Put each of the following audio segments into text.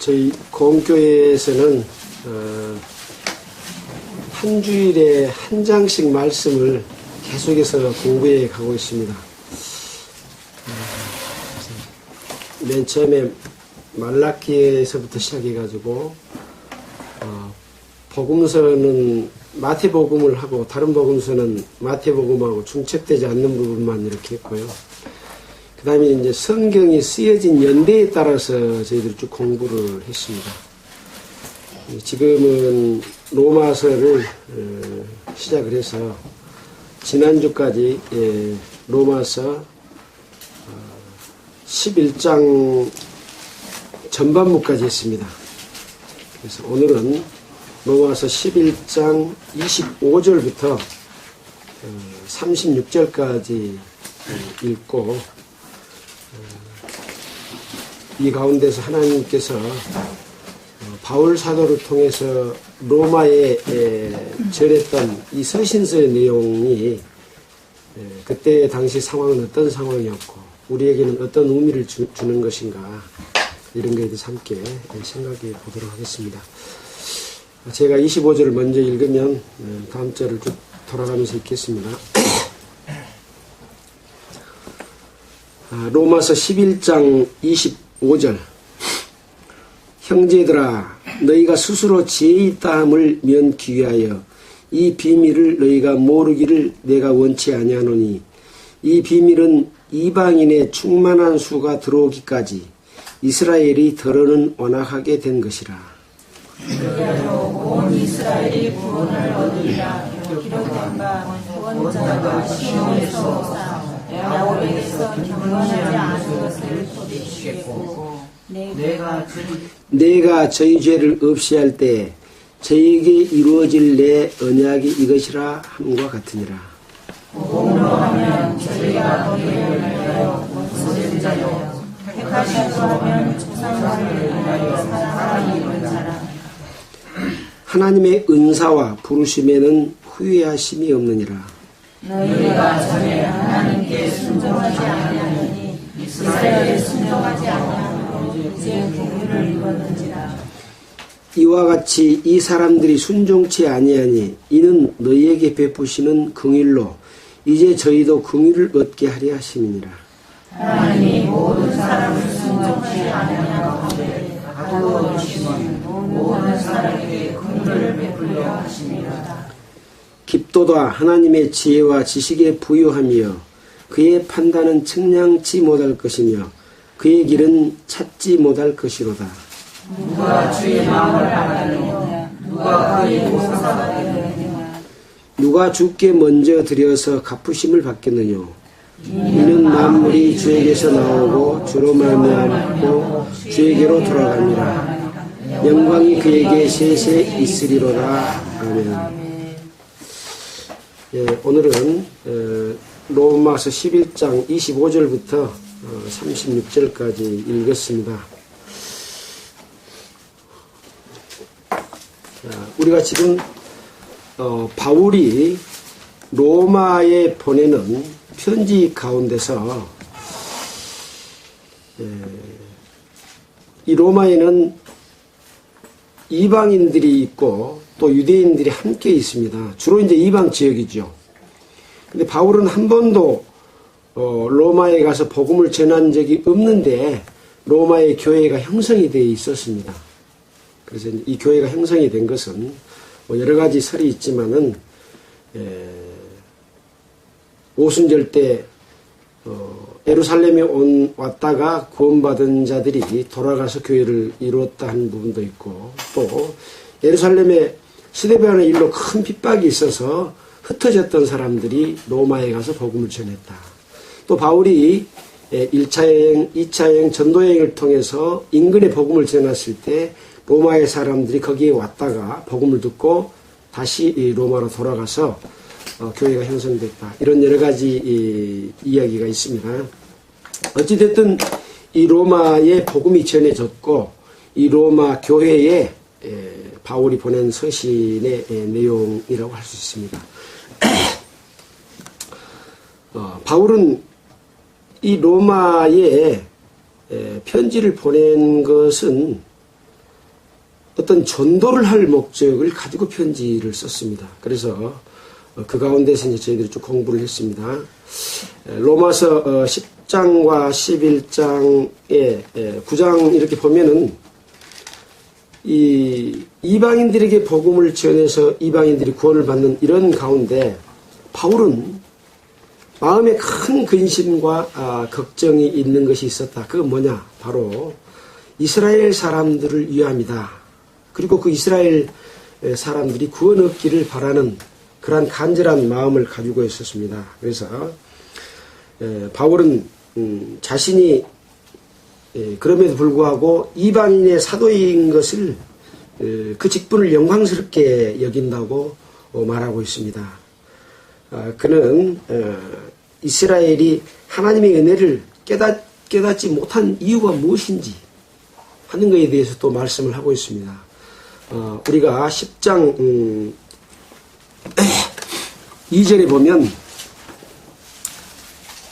저희 공교회에서는 한 주일에 한 장씩 말씀을 계속해서 공부해 가고 있습니다. 맨 처음에 말라기에서부터 시작해가지고 복음서는 마태복음을 하고 다른 복음서는 마태복음하고 중첩되지 않는 부분만 이렇게 했고요. 그 다음에 이제 성경이 쓰여진 연대에 따라서 저희들이 쭉 공부를 했습니다. 지금은 로마서를 시작을 해서 지난주까지 로마서 11장 전반부까지 했습니다. 그래서 오늘은 로마서 11장 25절부터 36절까지 읽고 이 가운데서 하나님께서 바울 사도를 통해서 로마에 전했던 이 서신서의 내용이 그때 당시 상황은 어떤 상황이었고 우리에게는 어떤 의미를 주는 것인가 이런 것에 대해서 함께 생각해 보도록 하겠습니다. 제가 25절을 먼저 읽으면 다음 절을 쭉 돌아가면서 읽겠습니다. 로마서 11장 25절 형제들아 너희가 스스로 지혜 있다 함을 면기 위하여 이 비밀을 너희가 모르기를 내가 원치 아니하노니 이 비밀은 이방인의 충만한 수가 들어오기까지 이스라엘이 더러는 완악하게 된 것이라. 온 이스라엘이 구원을 얻으리라. 기록한 바 구원자가 시온에서 오사 야곱에게서 경건하지 않은 것을 돌이키겠고 내가 저희 죄를 없이 할 때 저희에게 이루어질 내 언약이 이것이라 함과 같으니라. 몸으로 하면 저희가 너희를 위하여 원수된 자요 택하심으로 하면 조상들을 위하여 사랑을 입은 자라. 하나님의 은사와 부르심에는 후회하심이 없느니라. 너희가 전에 하나님께 순종하지 아니하니 이스라엘에 순종하지 아니하므로 이제 공유를 입었는지라. 이와 같이 이 사람들이 순종치 아니하니 이는 너희에게 베푸시는 긍휼로 이제 저희도 긍휼을 얻게 하려 하심이니라. 하나님이 모든 사람을 순종치 아니하냐고 하되 또 주시는 모든 사람에게 긍휼을 베풀려 하심이라. 깊도다 하나님의 지혜와 지식에 부유하며 그의 판단은 측량치 못할 것이며 그의 길은 찾지 못할 것이로다. 누가 주의 마음을 알았느냐 누가 그의 용사가 되느냐 누가 주께 먼저 드려서 갚으심을 받겠느냐 이는 만물이 주에게서 나오고 주로 말미암고 주에게로 돌아갑니다. 영광이 그에게 세세 있으리로다. 아멘. 오늘은 로마서 11장 25절부터 36절까지 읽었습니다. 우리가 지금 바울이 로마에 보내는 편지 가운데서 이 로마에는 이방인들이 있고 또 유대인들이 함께 있습니다. 주로 이제 이방 지역이죠. 근데 바울은 한 번도 로마에 가서 복음을 전한 적이 없는데 로마의 교회가 형성이 되어 있었습니다. 그래서 이 교회가 형성이 된 것은 여러 가지 설이 있지만은 오순절 때 예루살렘에 왔다가 구원받은 자들이 돌아가서 교회를 이루었다 하는 부분도 있고 또 예루살렘에 스데반의 일로 큰 핍박이 있어서 흩어졌던 사람들이 로마에 가서 복음을 전했다. 또 바울이 1차 여행, 2차 여행, 전도 여행을 통해서 인근에 복음을 전했을 때 로마의 사람들이 거기에 왔다가 복음을 듣고 다시 로마로 돌아가서 교회가 형성됐다. 이런 여러 가지 이야기가 있습니다. 어찌됐든 이 로마에 복음이 전해졌고 이 로마 교회에 바울이 보낸 서신의 내용이라고 할 수 있습니다. 바울은 이 로마에 편지를 보낸 것은 어떤 전도를 할 목적을 가지고 편지를 썼습니다. 그래서 그 가운데서 이제 저희들이 쭉 공부를 했습니다. 로마서 10장과 11장에 9장 이렇게 보면은 이 이방인들에게 복음을 전해서 이방인들이 구원을 받는 이런 가운데 바울은 마음에 큰 근심과 걱정이 있는 것이 있었다. 그건 뭐냐? 바로 이스라엘 사람들을 위함이다. 그리고 그 이스라엘 사람들이 구원 얻기를 바라는 그러한 간절한 마음을 가지고 있었습니다. 그래서 바울은 자신이 그럼에도 불구하고 이방인의 사도인 것을 그 직분을 영광스럽게 여긴다고 말하고 있습니다. 그는 이스라엘이 하나님의 은혜를 깨닫지 못한 이유가 무엇인지 하는 것에 대해서 또 말씀을 하고 있습니다. 우리가 10장 2절에 보면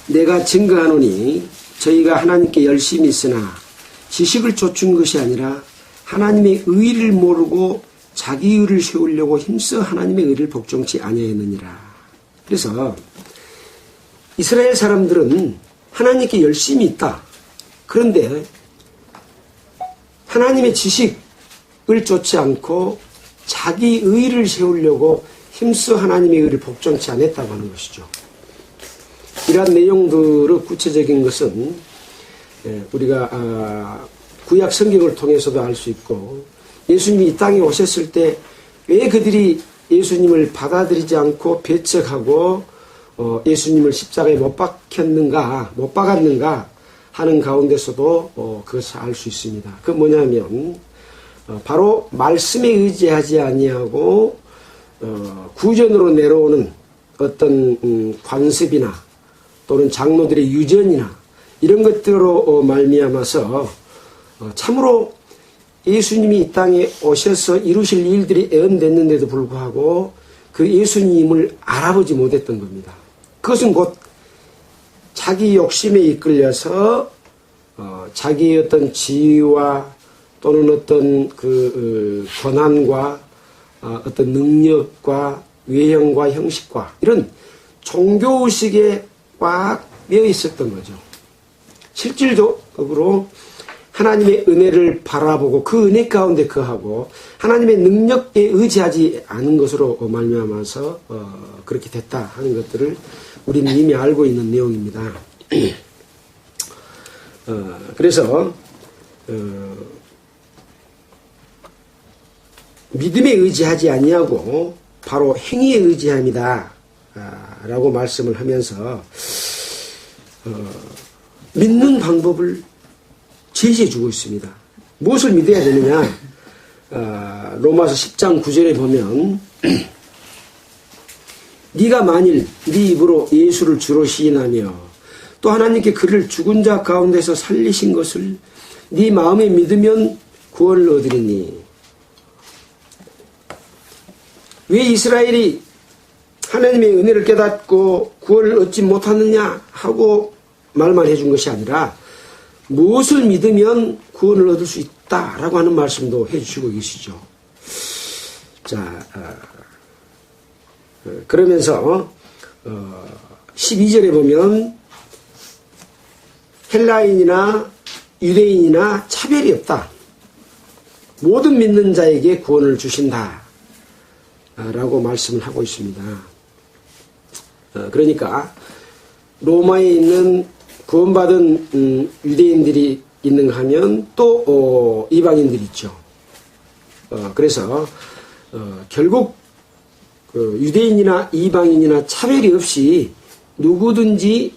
내가 증거하노니 저희가 하나님께 열심히 있으나 지식을 좇은 것이 아니라 하나님의 의를 모르고 자기 의를 세우려고 힘써 하나님의 의를 복종치 아니하였느니라. 그래서 이스라엘 사람들은 하나님께 열심히 있다. 그런데 하나님의 지식을 좇지 않고 자기 의를 세우려고 힘써 하나님의 의를 복종치 않았다고 하는 것이죠. 이러한 내용들의 구체적인 것은 우리가 구약 성경을 통해서도 알 수 있고 예수님이 이 땅에 오셨을 때 왜 그들이 예수님을 받아들이지 않고 배척하고 예수님을 십자가에 못 박았는가 하는 가운데서도 그것을 알 수 있습니다. 그 뭐냐면 바로 말씀에 의지하지 아니하고 구전으로 내려오는 어떤 관습이나 또는 장로들의 유전이나 이런 것들로 말미암아서 참으로 예수님이 이 땅에 오셔서 이루실 일들이 애언됐는데도 불구하고 그 예수님을 알아보지 못했던 겁니다. 그것은 곧 자기 욕심에 이끌려서 자기의 어떤 지위와 또는 어떤 그 권한과 어떤 능력과 외형과 형식과 이런 종교의식에 꽉 매여 있었던 거죠. 실질적으로 하나님의 은혜를 바라보고 그 은혜 가운데 거하고 하나님의 능력에 의지하지 않은 것으로 말미암아서 그렇게 됐다 하는 것들을 우리는 이미 알고 있는 내용입니다. 그래서 믿음에 의지하지 아니하고 바로 행위에 의지함이다 라고 말씀을 하면서 믿는 방법을 제시해 주고 있습니다. 무엇을 믿어야 되느냐? 로마서 10장 9절에 보면 네가 만일 네 입으로 예수를 주로 시인하며 또 하나님께 그를 죽은 자 가운데서 살리신 것을 네 마음에 믿으면 구원을 얻으리니. 왜 이스라엘이 하나님의 은혜를 깨닫고 구원을 얻지 못하느냐 하고 말만 해준 것이 아니라 무엇을 믿으면 구원을 얻을 수 있다라고 하는 말씀도 해주시고 계시죠. 자, 그러면서 12절에 보면 헬라인이나 유대인이나 차별이 없다. 모든 믿는 자에게 구원을 주신다. 라고 말씀을 하고 있습니다. 그러니까 로마에 있는 구원받은 유대인들이 있는가 하면 또 이방인들이 있죠. 그래서 결국 유대인이나 이방인이나 차별이 없이 누구든지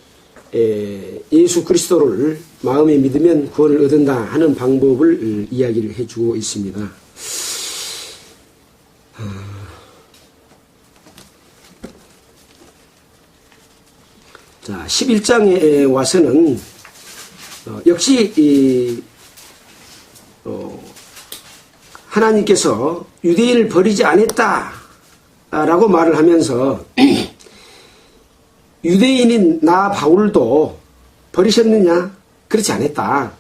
예수 그리스도를 마음에 믿으면 구원을 얻는다 하는 방법을 이야기를 해주고 있습니다. 자, 11장에 와서는 역시 하나님께서 유대인을 버리지 않았다라고 말을 하면서 유대인인 나 바울도 버리셨느냐? 그렇지 않았다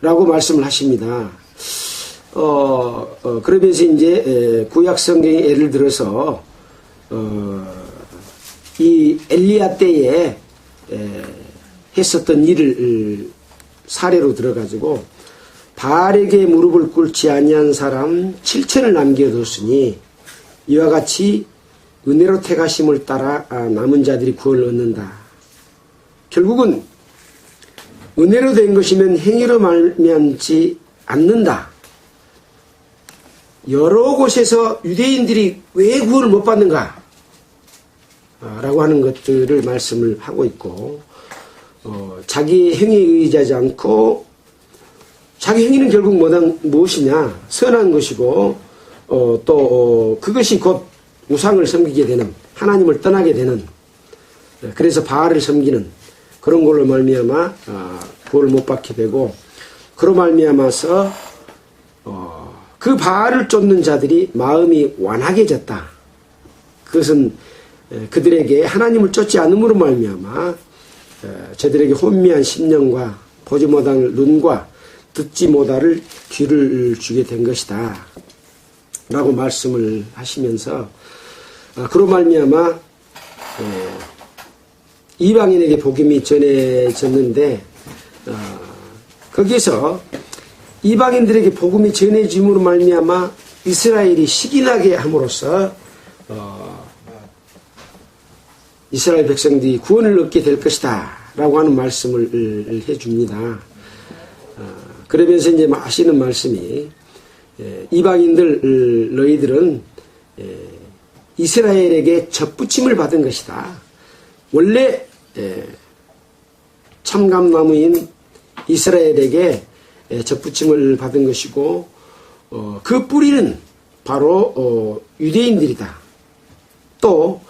라고 말씀을 하십니다. 그러면서 이제 구약 성경에 예를 들어서 이 엘리야 때에 했었던 일을 사례로 들어가지고 바알에게 무릎을 꿇지 아니한 사람 7천을 남겨뒀으니 이와 같이 은혜로 택하심을 따라 남은 자들이 구원을 얻는다. 결국은 은혜로 된 것이면 행위로 말미암지 않는다. 여러 곳에서 유대인들이 왜 구원을 못 받는가? 라고 하는 것들을 말씀을 하고 있고, 자기의 행위에 의지하지 않고, 자기 행위는 결국 무엇이냐? 선한 것이고, 그것이 곧 우상을 섬기게 되는, 하나님을 떠나게 되는, 그래서 바알을 섬기는 그런 걸로 말미암아 구원을 못 받게 되고, 그로 말미암아서 그 바알을 쫓는 자들이 마음이 완악해졌다. 그것은 그들에게 하나님을 쫓지 않음으로 말미암아 저들에게 혼미한 심령과 보지 못할 눈과 듣지 못할 귀를 주게 된 것이다 라고 말씀을 하시면서 그로 말미암아 이방인에게 복음이 전해졌는데 거기에서 이방인들에게 복음이 전해짐으로 말미암아 이스라엘이 시기나게 함으로써 이스라엘 백성들이 구원을 얻게 될 것이다 라고 하는 말씀을 해줍니다. 그러면서 이제 하시는 말씀이 이방인들 너희들은 이스라엘에게 접붙임을 받은 것이다. 원래 참감나무인 이스라엘에게 접붙임을 받은 것이고 그 뿌리는 바로 유대인들이다. 또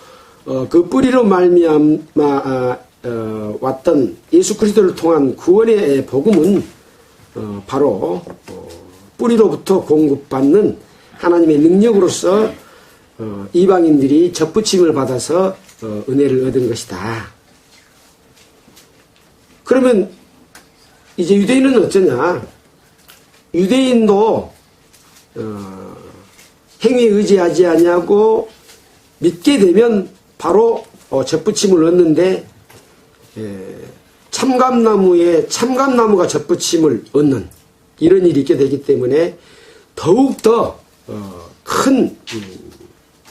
그 뿌리로 말미암아 왔던 예수 그리스도를 통한 구원의 복음은 바로 뿌리로부터 공급받는 하나님의 능력으로서 이방인들이 접붙임을 받아서 은혜를 얻은 것이다. 그러면 이제 유대인은 어쩌냐? 유대인도 행위에 의지하지 아니하고 믿게 되면 바로 접붙임을 얻는데 참감나무가 접붙임을 얻는 이런 일이 있게 되기 때문에 더욱더 큰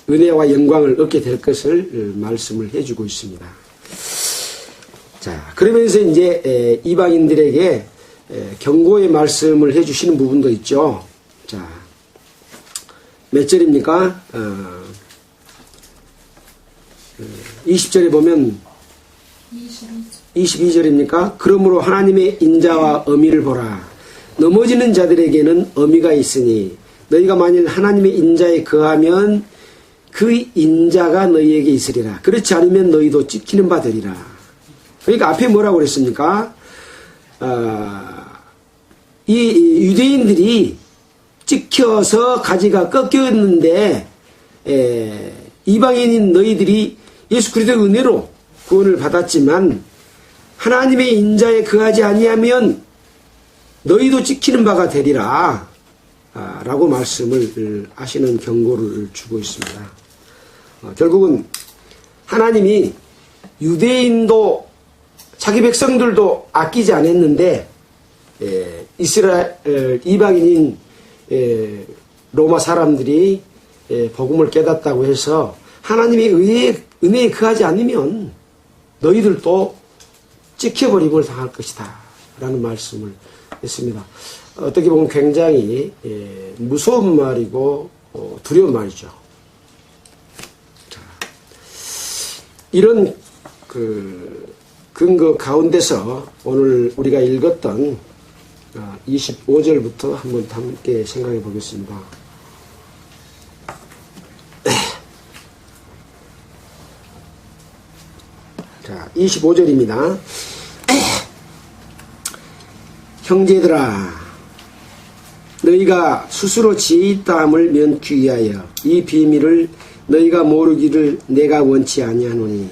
은혜와 영광을 얻게 될 것을 말씀을 해주고 있습니다. 자, 그러면서 이제 이방인들에게 경고의 말씀을 해주시는 부분도 있죠. 자, 몇 절입니까? 20절에 보면 22절입니까? 그러므로 하나님의 인자와 어미를 보라. 넘어지는 자들에게는 어미가 있으니 너희가 만일 하나님의 인자에 거하면 그 인자가 너희에게 있으리라. 그렇지 않으면 너희도 찢기는 바 되리라. 그러니까 앞에 뭐라고 그랬습니까? 이 유대인들이 찍혀서 가지가 꺾였는데 이방인인 너희들이 예수 그리스도의 은혜로 구원을 받았지만 하나님의 인자에 거하지 아니하면 너희도 찍히는 바가 되리라 라고 말씀을 하시는 경고를 주고 있습니다. 결국은 하나님이 유대인도 자기 백성들도 아끼지 않았는데 이스라엘 이방인인 로마 사람들이 복음을 깨닫다고 해서 하나님의 은혜에 거하지 않으면 너희들도 찍혀버림을 당할 것이다 라는 말씀을 했습니다. 어떻게 보면 굉장히 무서운 말이고 두려운 말이죠. 자, 이런 근거 가운데서 오늘 우리가 읽었던 25절부터 한번 함께 생각해 보겠습니다. 자, 25절입니다. 형제들아, 너희가 스스로 지혜 있다함을 면키 위하여 이 비밀을 너희가 모르기를 내가 원치 아니하노니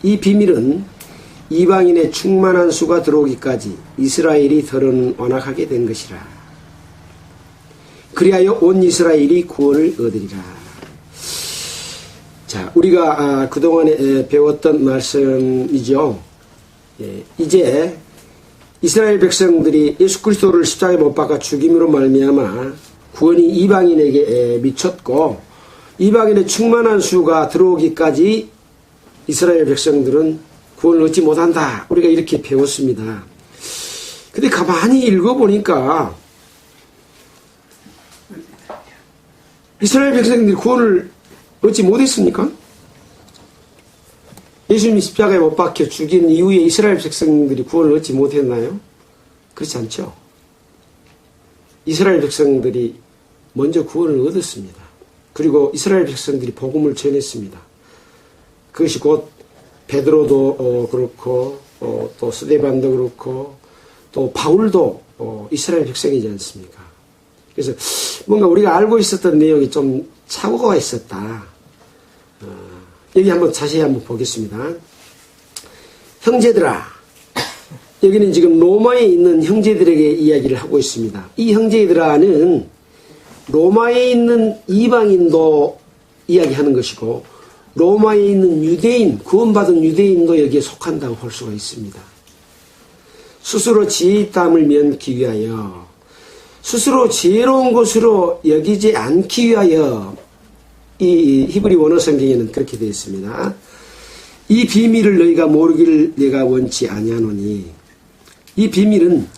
이 비밀은 이방인의 충만한 수가 들어오기까지 이스라엘이 더러는 완악하게 된 것이라. 그리하여 온 이스라엘이 구원을 얻으리라. 자, 우리가 그동안에 배웠던 말씀이죠. 이제 이스라엘 백성들이 예수 그리스도를 십자가에 못 박아 죽임으로 말미암아 구원이 이방인에게 미쳤고 이방인의 충만한 수가 들어오기까지 이스라엘 백성들은 구원을 얻지 못한다. 우리가 이렇게 배웠습니다. 근데 가만히 읽어보니까 이스라엘 백성들이 구원을 얻지 못했습니까? 예수님이 십자가에 못 박혀 죽인 이후에 이스라엘 백성들이 구원을 얻지 못했나요? 그렇지 않죠. 이스라엘 백성들이 먼저 구원을 얻었습니다. 그리고 이스라엘 백성들이 복음을 전했습니다. 그것이 곧 베드로도 그렇고 또 스데반도 그렇고 또 바울도 이스라엘 백성이지 않습니까? 그래서 뭔가 우리가 알고 있었던 내용이 좀 착오가 있었다. 여기 한번 자세히 한번 보겠습니다. 형제들아, 여기는 지금 로마에 있는 형제들에게 이야기를 하고 있습니다. 이 형제들아는 로마에 있는 이방인도 이야기하는 것이고 로마에 있는 유대인, 구원받은 유대인도 여기에 속한다고 볼 수가 있습니다. 스스로 지혜의 땀을 면기 위하여, 스스로 지혜로운 것으로 여기지 않기 위하여, 이 히브리 원어 성경에는 그렇게 되어 있습니다. 이 비밀을 너희가 모르기를 내가 원치 아니하노니, 이 비밀은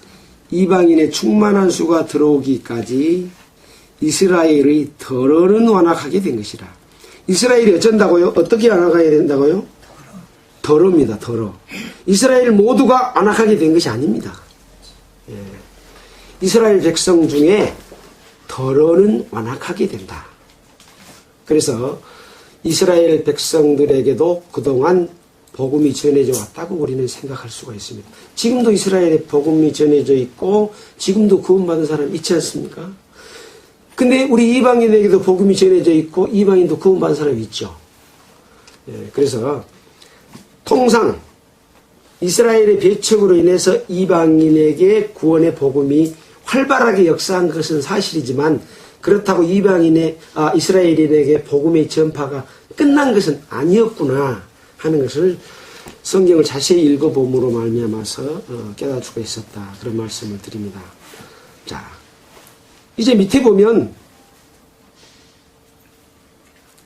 이방인의 충만한 수가 들어오기까지 이스라엘의 덜어는 완악하게 된 것이라. 이스라엘이 어쩐다고요? 어떻게 완악하게 된다고요? 덜어입니다. 덜어. 이스라엘 모두가 완악하게 된 것이 아닙니다. 이스라엘 백성 중에 덜어는 완악하게 된다. 그래서 이스라엘 백성들에게도 그동안 복음이 전해져 왔다고 우리는 생각할 수가 있습니다. 지금도 이스라엘에 복음이 전해져 있고 지금도 구원받은 사람 있지 않습니까? 근데 우리 이방인에게도 복음이 전해져 있고 이방인도 구원받은 사람이 있죠. 그래서 통상 이스라엘의 배척으로 인해서 이방인에게 구원의 복음이 활발하게 역사한 것은 사실이지만 그렇다고 이스라엘인에게 복음의 전파가 끝난 것은 아니었구나 하는 것을 성경을 자세히 읽어봄으로 말미암아서 깨달을 수가 있었다. 그런 말씀을 드립니다. 자, 이제 밑에 보면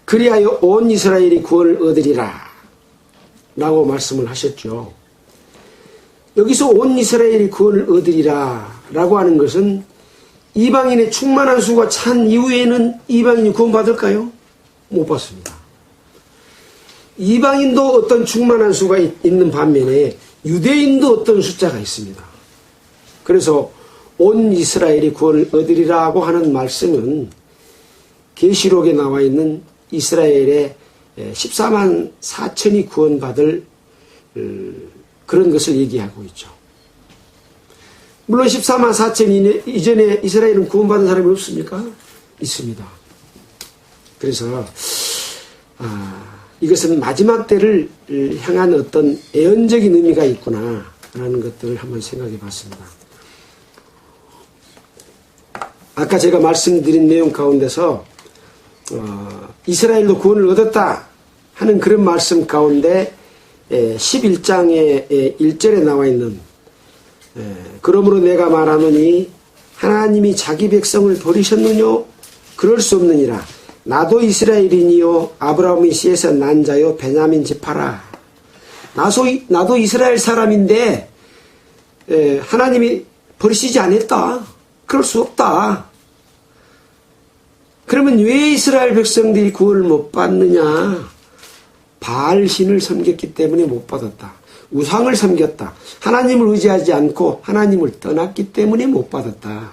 그리하여 온 이스라엘이 구원을 얻으리라 라고 말씀을 하셨죠. 여기서 온 이스라엘이 구원을 얻으리라 라고 하는 것은 이방인의 충만한 수가 찬 이후에는 이방인이 구원받을까요? 못 받습니다. 이방인도 어떤 충만한 수가 있는 반면에 유대인도 어떤 숫자가 있습니다. 그래서 온 이스라엘이 구원을 얻으리라고 하는 말씀은 계시록에 나와 있는 이스라엘의 14만 4천이 구원받을 그런 것을 얘기하고 있죠. 물론 14만 4천 이전에 이스라엘은 구원받은 사람이 없습니까? 있습니다. 그래서 이것은 마지막 때를 향한 어떤 예언적인 의미가 있구나 라는 것들을 한번 생각해 봤습니다. 아까 제가 말씀드린 내용 가운데서 이스라엘도 구원을 얻었다 하는 그런 말씀 가운데 11장의 1절에 나와 있는 그러므로 내가 말하노니 하나님이 자기 백성을 버리셨느뇨? 그럴 수 없느니라. 나도 이스라엘인이요 아브라함의 씨에서 난 자요 베냐민 지파라. 나도 이스라엘 사람인데 하나님이 버리시지 않았다. 그럴 수 없다. 그러면 왜 이스라엘 백성들이 구원을 못 받느냐? 바알신을 섬겼기 때문에 못 받았다. 우상을 섬겼다. 하나님을 의지하지 않고 하나님을 떠났기 때문에 못 받았다.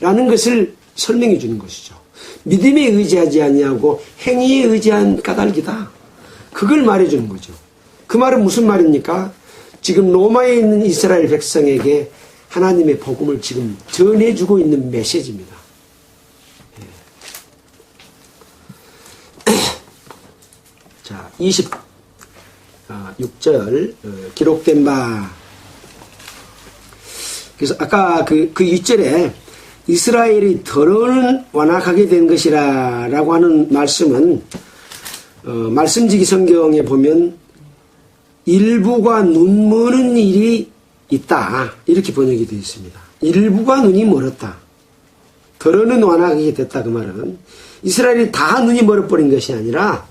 라는 것을 설명해 주는 것이죠. 믿음에 의지하지 아니하고 행위에 의지한 까닭이다. 그걸 말해 주는 거죠. 그 말은 무슨 말입니까? 지금 로마에 있는 이스라엘 백성에게 하나님의 복음을 지금 전해주고 있는 메시지입니다. 자, 26절 기록된 바. 그래서 아까 그 2절에 이스라엘이 더러는 완악하게 된 것이라 라고 하는 말씀은 말씀지기 성경에 보면 일부가 눈 머는 일이 있다 이렇게 번역이 되어 있습니다. 일부가 눈이 멀었다. 더러는 완악하게 됐다. 그 말은 이스라엘이 다 눈이 멀어버린 것이 아니라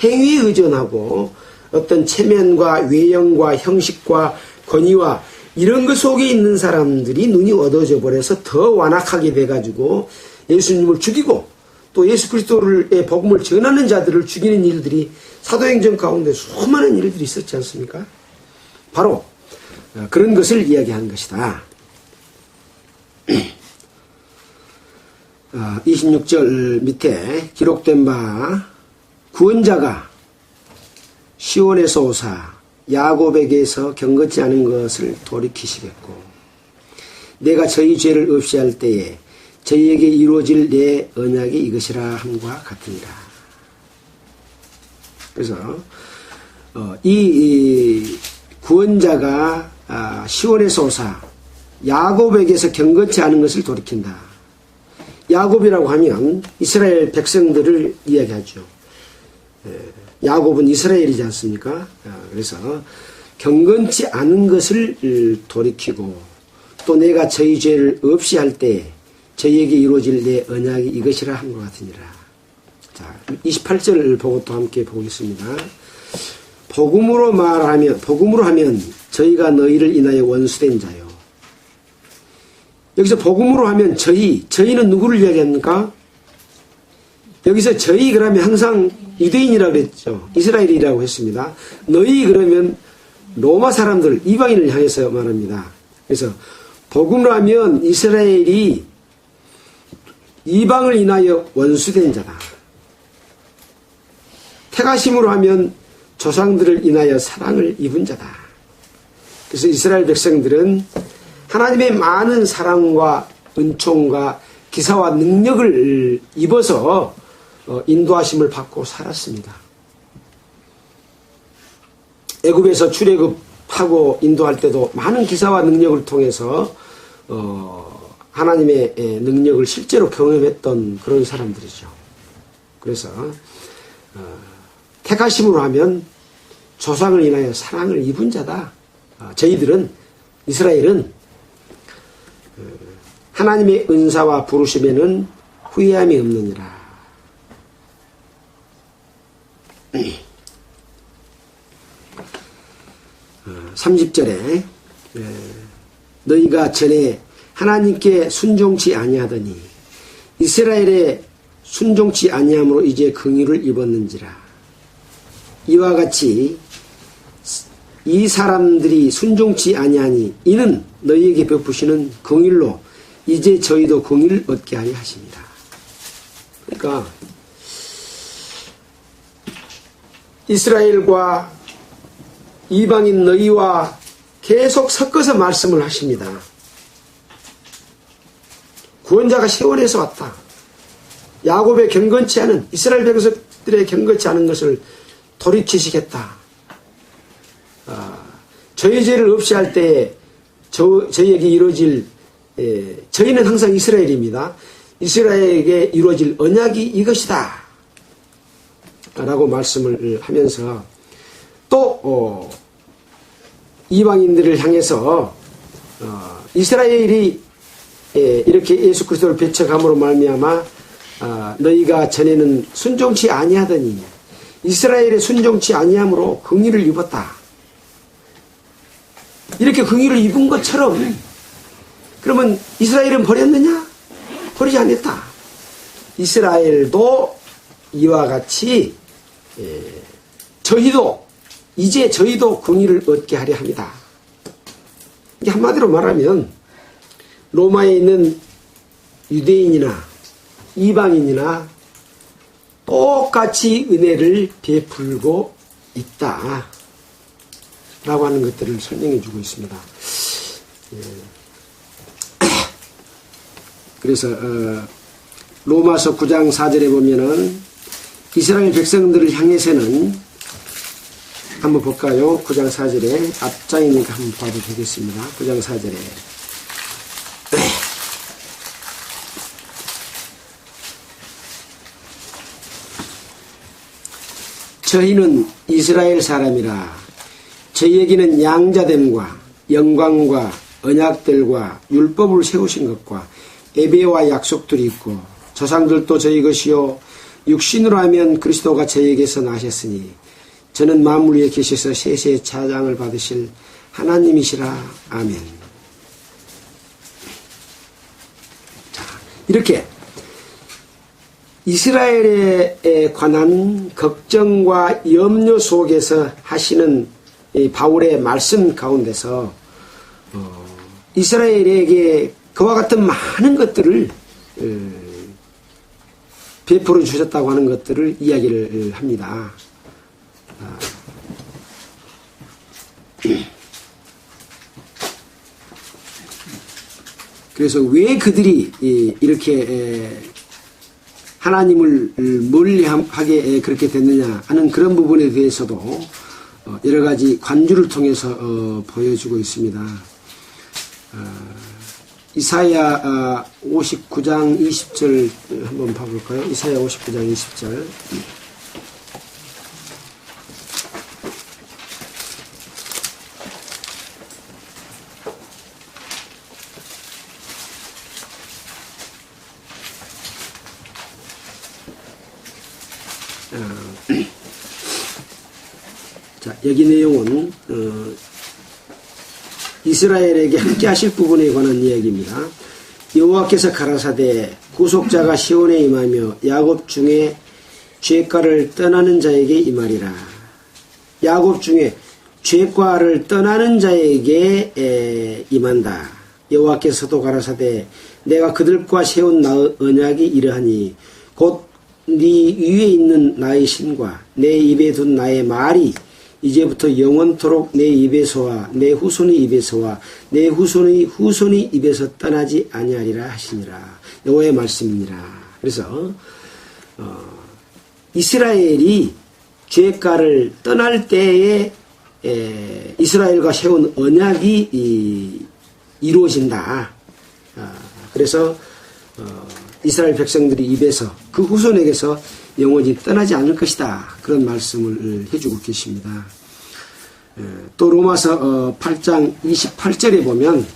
행위에 의존하고 어떤 체면과 외형과 형식과 권위와 이런 것 속에 있는 사람들이 눈이 어두워져 버려서 더 완악하게 돼가지고 예수님을 죽이고 또 예수 그리스도의 복음을 전하는 자들을 죽이는 일들이 사도행전 가운데 수많은 일들이 있었지 않습니까? 바로 그런 것을 이야기한 것이다. 26절 밑에 기록된 바 구원자가 시온에서 오사 야곱에게서 경건치 않은 것을 돌이키시겠고 내가 저희 죄를 없이 할 때에 저희에게 이루어질 내 언약이 이것이라 함과 같으니라. 그래서 이 구원자가 시온에서 오사 야곱에게서 경건치 않은 것을 돌이킨다. 야곱이라고 하면 이스라엘 백성들을 이야기하죠. 야곱은 이스라엘이지 않습니까? 그래서 경건치 않은 것을 돌이키고 또 내가 저희 죄를 없이 할 때 저희에게 이루어질 내 언약이 이것이라 한 것 같으니라. 자, 28절을 보고 또 함께 보겠습니다. 복음으로 하면 저희가 너희를 인하여 원수된 자요. 여기서 복음으로 하면 저희는 누구를 이야기합니까? 여기서 저희 그러면 항상 유대인이라고 그랬죠. 이스라엘이라고 했습니다. 너희 그러면 로마 사람들, 이방인을 향해서 말합니다. 그래서 복음으로 하면 이스라엘이 이방을 인하여 원수된 자다. 택하심으로 하면 조상들을 인하여 사랑을 입은 자다. 그래서 이스라엘 백성들은 하나님의 많은 사랑과 은총과 기사와 능력을 입어서 인도하심을 받고 살았습니다. 애굽에서 출애굽하고 인도할 때도 많은 기사와 능력을 통해서 하나님의 능력을 실제로 경험했던 그런 사람들이죠. 그래서 택하심으로 하면 조상을 인하여 사랑을 입은 자다. 저희들은 이스라엘은 하나님의 은사와 부르심에는 후회함이 없느니라. 30절에 너희가 전에 하나님께 순종치 아니하더니 이스라엘에 순종치 아니함으로 이제 긍휼을 입었는지라. 이와 같이 이 사람들이 순종치 아니하니 이는 너희에게 베푸시는 긍휼로 이제 저희도 긍휼을 얻게 하려 하십니다. 그러니까 이스라엘과 이방인 너희와 계속 섞어서 말씀을 하십니다. 구원자가 시온에서 왔다. 야곱의 경건치 않은 이스라엘 백성들의 경건치 않은 것을 돌이키시겠다. 저희 죄를 없이 할 때에 저희에게 이루어질 저희는 항상 이스라엘입니다. 이스라엘에게 이루어질 언약이 이것이다 라고 말씀을 하면서 또 이방인들을 향해서 이스라엘이 이렇게 예수 그리스도를 배척함으로 말미암아 너희가 전에는 순종치 아니하더니 이스라엘의 순종치 아니함으로 긍휼을 입었다. 이렇게 긍휼을 입은 것처럼 그러면 이스라엘은 버렸느냐? 버리지 않았다. 이스라엘도 이와 같이 이제 저희도 긍휼을 얻게 하려 합니다. 이게 한마디로 말하면 로마에 있는 유대인이나 이방인이나 똑같이 은혜를 베풀고 있다 라고 하는 것들을 설명해 주고 있습니다. 그래서 로마서 9장 4절에 보면은 이스라엘 백성들을 향해서는 한번 볼까요? 9장 4절에 앞장이니까 한번 봐도 되겠습니다. 9장 4절에 저희는 이스라엘 사람이라 저희에게는 양자됨과 영광과 언약들과 율법을 세우신 것과 예배와 약속들이 있고 조상들도 저희 것이요 육신으로 하면 그리스도가 저희에게서 나셨으니 저는 만물 위에 계셔서 세세의 차장을 받으실 하나님이시라. 아멘. 자, 이렇게 이스라엘에 관한 걱정과 염려 속에서 하시는 이 바울의 말씀 가운데서 이스라엘에게 그와 같은 많은 것들을 베풀어 주셨다고 하는 것들을 이야기를 합니다. 그래서 왜 그들이 이렇게 하나님을 멀리하게 그렇게 됐느냐 하는 그런 부분에 대해서도 여러 가지 관주를 통해서 보여주고 있습니다. 이사야 59장 20절 한번 봐볼까요? 이사야 59장 20절. 자, 여기 내용은 이스라엘에게 함께 하실 부분에 관한 이야기입니다. 여호와께서 가라사대 구속자가 시온에 임하며 야곱 중에 죄가를 떠나는 자에게 임하리라. 야곱 중에 죄가를 떠나는 자에게 임한다. 여호와께서도 가라사대 내가 그들과 세운 나의 언약이 이러하니 곧 네 위에 있는 나의 신과 내 입에 둔 나의 말이 이제부터 영원토록 내 입에서와 내 후손의 입에서와 내 후손의 입에서 떠나지 아니하리라 하시니라. 여호와의 말씀이니라. 그래서 이스라엘이 죄가를 떠날 때에 이스라엘과 세운 언약이 이루어진다. 그래서 이스라엘 백성들이 입에서 그 후손에게서 영원히 떠나지 않을 것이다. 그런 말씀을 해주고 계십니다. 또 로마서 8장 28절에 보면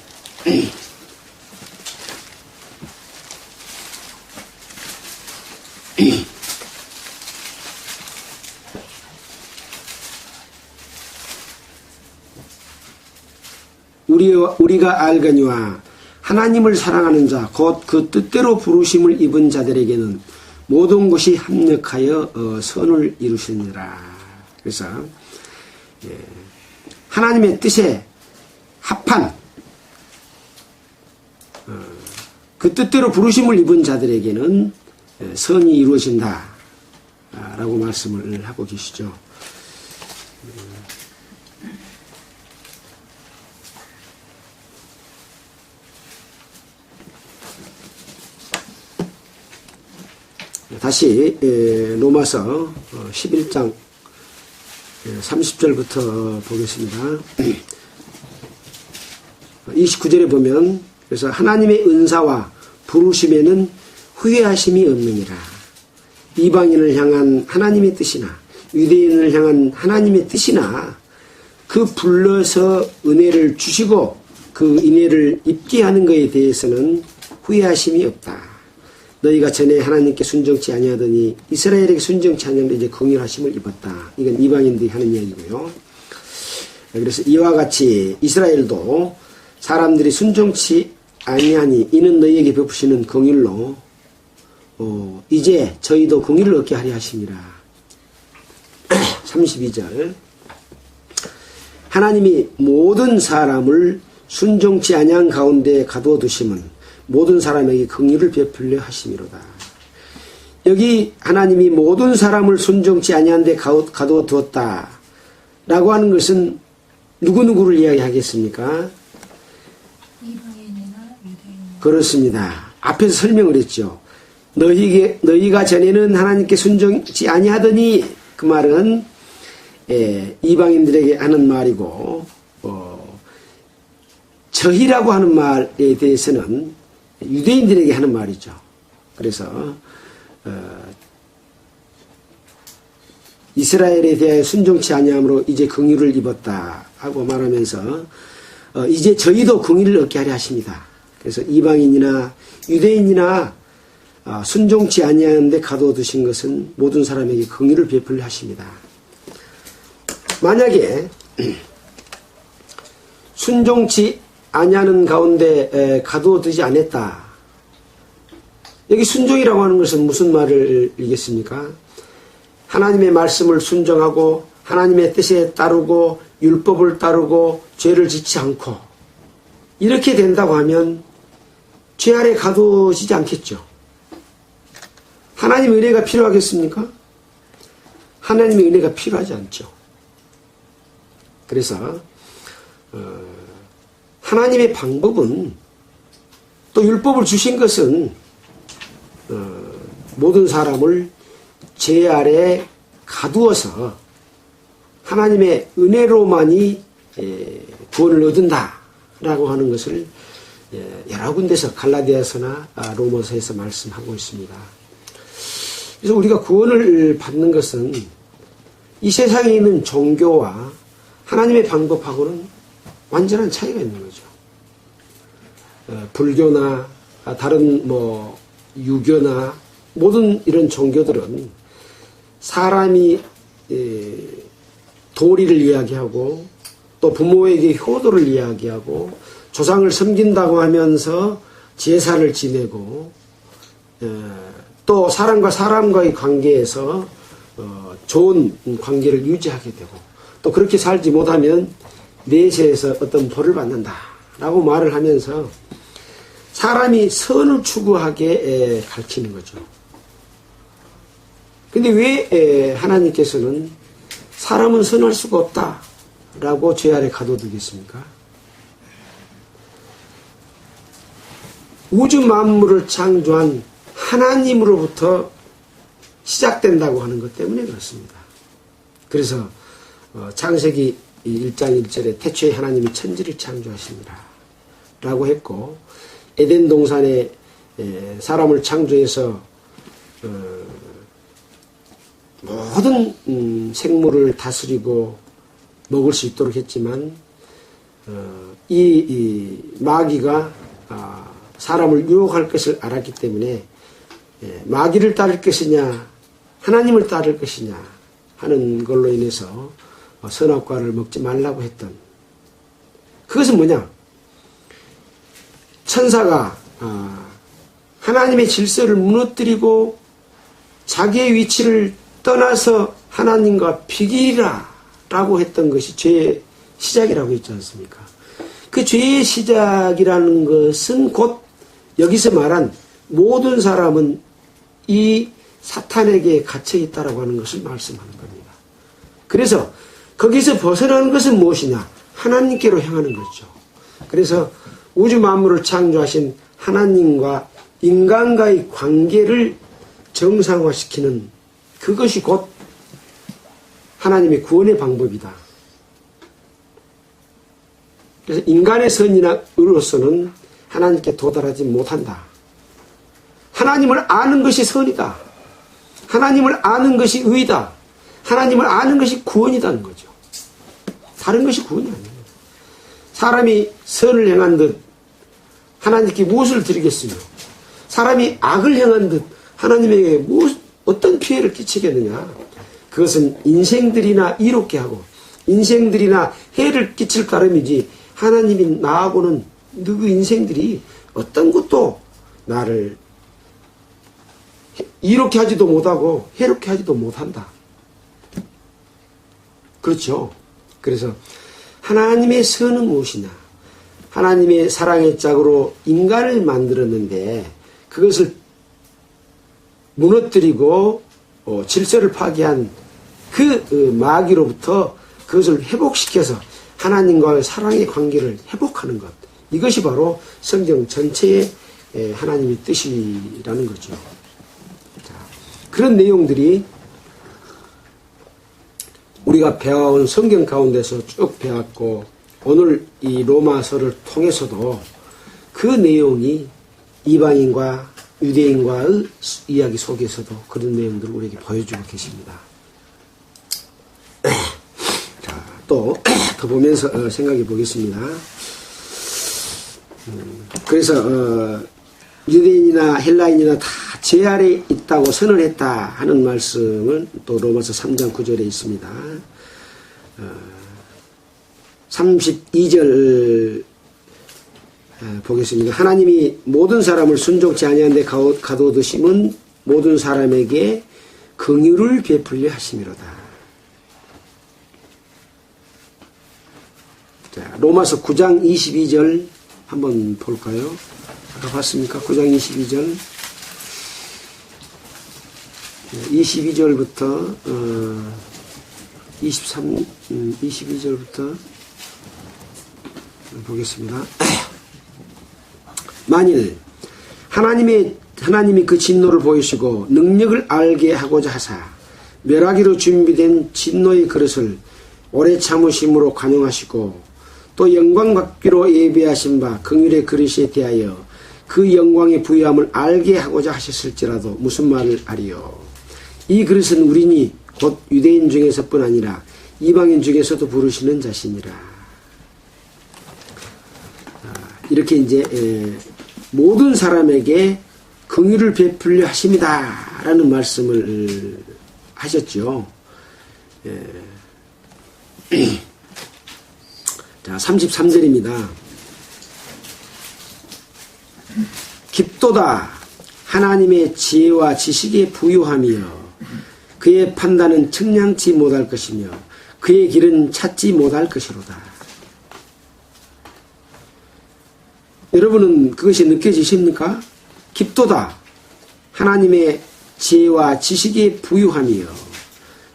우리가 알거니와 하나님을 사랑하는 자 곧 그 뜻대로 부르심을 입은 자들에게는 모든 것이 합력하여 선을 이루시니라. 그래서 하나님의 뜻에 합한 그 뜻대로 부르심을 입은 자들에게는 선이 이루어진다 라고 말씀을 하고 계시죠. 다시 로마서 11장 30절부터 보겠습니다. 29절에 보면 그래서 하나님의 은사와 부르심에는 후회하심이 없느니라. 이방인을 향한 하나님의 뜻이나 유대인을 향한 하나님의 뜻이나 그 불러서 은혜를 주시고 그 은혜를 입게 하는 것에 대해서는 후회하심이 없다. 너희가 전에 하나님께 순종치 아니하더니 이스라엘에게 순종치 아니하면 이제 긍휼하심을 입었다. 이건 이방인들이 하는 이야기고요. 그래서 이와 같이 이스라엘도 사람들이 순종치 아니하니 이는 너희에게 베푸시는 긍휼로 이제 저희도 긍휼을 얻게 하려 하심이라. 32절 하나님이 모든 사람을 순종치 아니한 가운데 가두어 두심은 모든 사람에게 긍휼을 베풀려 하심이로다. 여기 하나님이 모든 사람을 순종치 아니한 데 가두어 두었다 라고 하는 것은 누구누구를 이야기하겠습니까? 이방인이나 유대인. 그렇습니다. 앞에서 설명을 했죠. 너희가 전에는 하나님께 순종치 아니하더니 그 말은 이방인들에게 하는 말이고 저희라고 하는 말에 대해서는 유대인들에게 하는 말이죠. 그래서 이스라엘에 대하여 순종치 아니함으로 이제 긍휼을 입었다 하고 말하면서 이제 저희도 긍휼을 얻게 하려 하십니다. 그래서 이방인이나 유대인이나 순종치 아니하는데 가둬두신 것은 모든 사람에게 긍휼을 베풀려 하십니다. 만약에 순종치 아니하는 가운데 가두어두지 않았다. 여기 순종이라고 하는 것은 무슨 말을 이겠습니까? 하나님의 말씀을 순종하고 하나님의 뜻에 따르고 율법을 따르고 죄를 짓지 않고 이렇게 된다고 하면 죄 아래 가두어지지 않겠죠. 하나님의 은혜가 필요하겠습니까? 하나님의 은혜가 필요하지 않죠. 그래서 하나님의 방법은 또 율법을 주신 것은 모든 사람을 죄 아래 가두어서 하나님의 은혜로만이 구원을 얻는다라고 하는 것을 여러 군데서 갈라디아서나 로마서에서 말씀하고 있습니다. 그래서 우리가 구원을 받는 것은 이 세상에 있는 종교와 하나님의 방법하고는 완전한 차이가 있는 거죠. 불교나 다른 유교나 모든 이런 종교들은 사람이 도리를 이야기하고 또 부모에게 효도를 이야기하고 조상을 섬긴다고 하면서 제사를 지내고 또 사람과 사람과의 관계에서 좋은 관계를 유지하게 되고 또 그렇게 살지 못하면 내세에서 어떤 벌을 받는다라고 말을 하면서 사람이 선을 추구하게 가르치는 거죠. 근데 왜 하나님께서는 사람은 선할 수가 없다라고 죄 아래 가둬두겠습니까? 우주 만물을 창조한 하나님으로부터 시작된다고 하는 것 때문에 그렇습니다. 그래서 창세기 1장 1절에 태초에 하나님이 천지를 창조하십니다 라고 했고, 에덴 동산에 사람을 창조해서 모든 생물을 다스리고 먹을 수 있도록 했지만 이 마귀가 사람을 유혹할 것을 알았기 때문에 마귀를 따를 것이냐 하나님을 따를 것이냐 하는 걸로 인해서 선악과를 먹지 말라고 했던, 그것은 뭐냐? 천사가 하나님의 질서를 무너뜨리고 자기의 위치를 떠나서 하나님과 비기리라 라고 했던 것이 죄의 시작이라고 했지 않습니까? 그 죄의 시작이라는 것은 곧 여기서 말한 모든 사람은 이 사탄에게 갇혀 있다라고 하는 것을 말씀하는 겁니다. 그래서 거기서 벗어나는 것은 무엇이냐? 하나님께로 향하는 거죠. 그래서 우주 만물을 창조하신 하나님과 인간과의 관계를 정상화시키는 그것이 곧 하나님의 구원의 방법이다. 그래서 인간의 선이나 의로서는 하나님께 도달하지 못한다. 하나님을 아는 것이 선이다. 하나님을 아는 것이 의다. 하나님을 아는 것이 구원이라는 거죠. 다른 것이 구원이 아니에요. 사람이 선을 행한 듯 하나님께 무엇을 드리겠으며, 사람이 악을 행한 듯 하나님에게 어떤 피해를 끼치겠느냐? 그것은 인생들이나 이롭게 하고 인생들이나 해를 끼칠 따름이지, 하나님이 나하고는 누구 인생들이 어떤 것도 나를 이롭게 하지도 못하고 해롭게 하지도 못한다. 그렇죠? 그래서 하나님의 선은 무엇이냐? 하나님의 사랑의 짝으로 인간을 만들었는데 그것을 무너뜨리고 질서를 파괴한 그 마귀로부터 그것을 회복시켜서 하나님과의 사랑의 관계를 회복하는 것, 이것이 바로 성경 전체의 하나님의 뜻이라는 거죠. 자, 그런 내용들이 우리가 배워온 성경 가운데서 쭉 배웠고, 오늘 이 로마서를 통해서도 그 내용이 이방인과 유대인과의 이야기 속에서도 그런 내용들을 우리에게 보여주고 계십니다. 또 더 보면서 생각해 보겠습니다. 그래서 유대인이나 헬라인이나 다 죄 아래 있다고 선언했다 하는 말씀은 또 로마서 3장 9절에 있습니다. 32절 보겠습니다. 하나님이 모든 사람을 순종치 아니한 데 가둬두심은 모든 사람에게 긍휼을 베풀려 하심이로다. 자, 로마서 9장 22절 한번 볼까요? 아까 봤습니까? 9장 22절 22절부터 22절부터 보겠습니다. 만일 하나님이 그 진노를 보이시고 능력을 알게 하고자 하사 멸하기로 준비된 진노의 그릇을 오래 참으심으로 관용하시고 또 영광 받기로 예비하신 바 긍휼의 그릇에 대하여 그 영광의 부유함을 알게 하고자 하셨을지라도 무슨 말을 하리요. 이 그릇은 우리니 곧 유대인 중에서뿐 아니라 이방인 중에서도 부르시는 자시니라. 이렇게 이제 모든 사람에게 긍휼을 베풀려 하심이다 라는 말씀을 하셨죠. 자, 33절입니다. 깊도다 하나님의 지혜와 지식에 부유하며 그의 판단은 측량치 못할 것이며 그의 길은 찾지 못할 것이로다. 여러분은 그것이 느껴지십니까? 깊도다 하나님의 지혜와 지식에 부유하며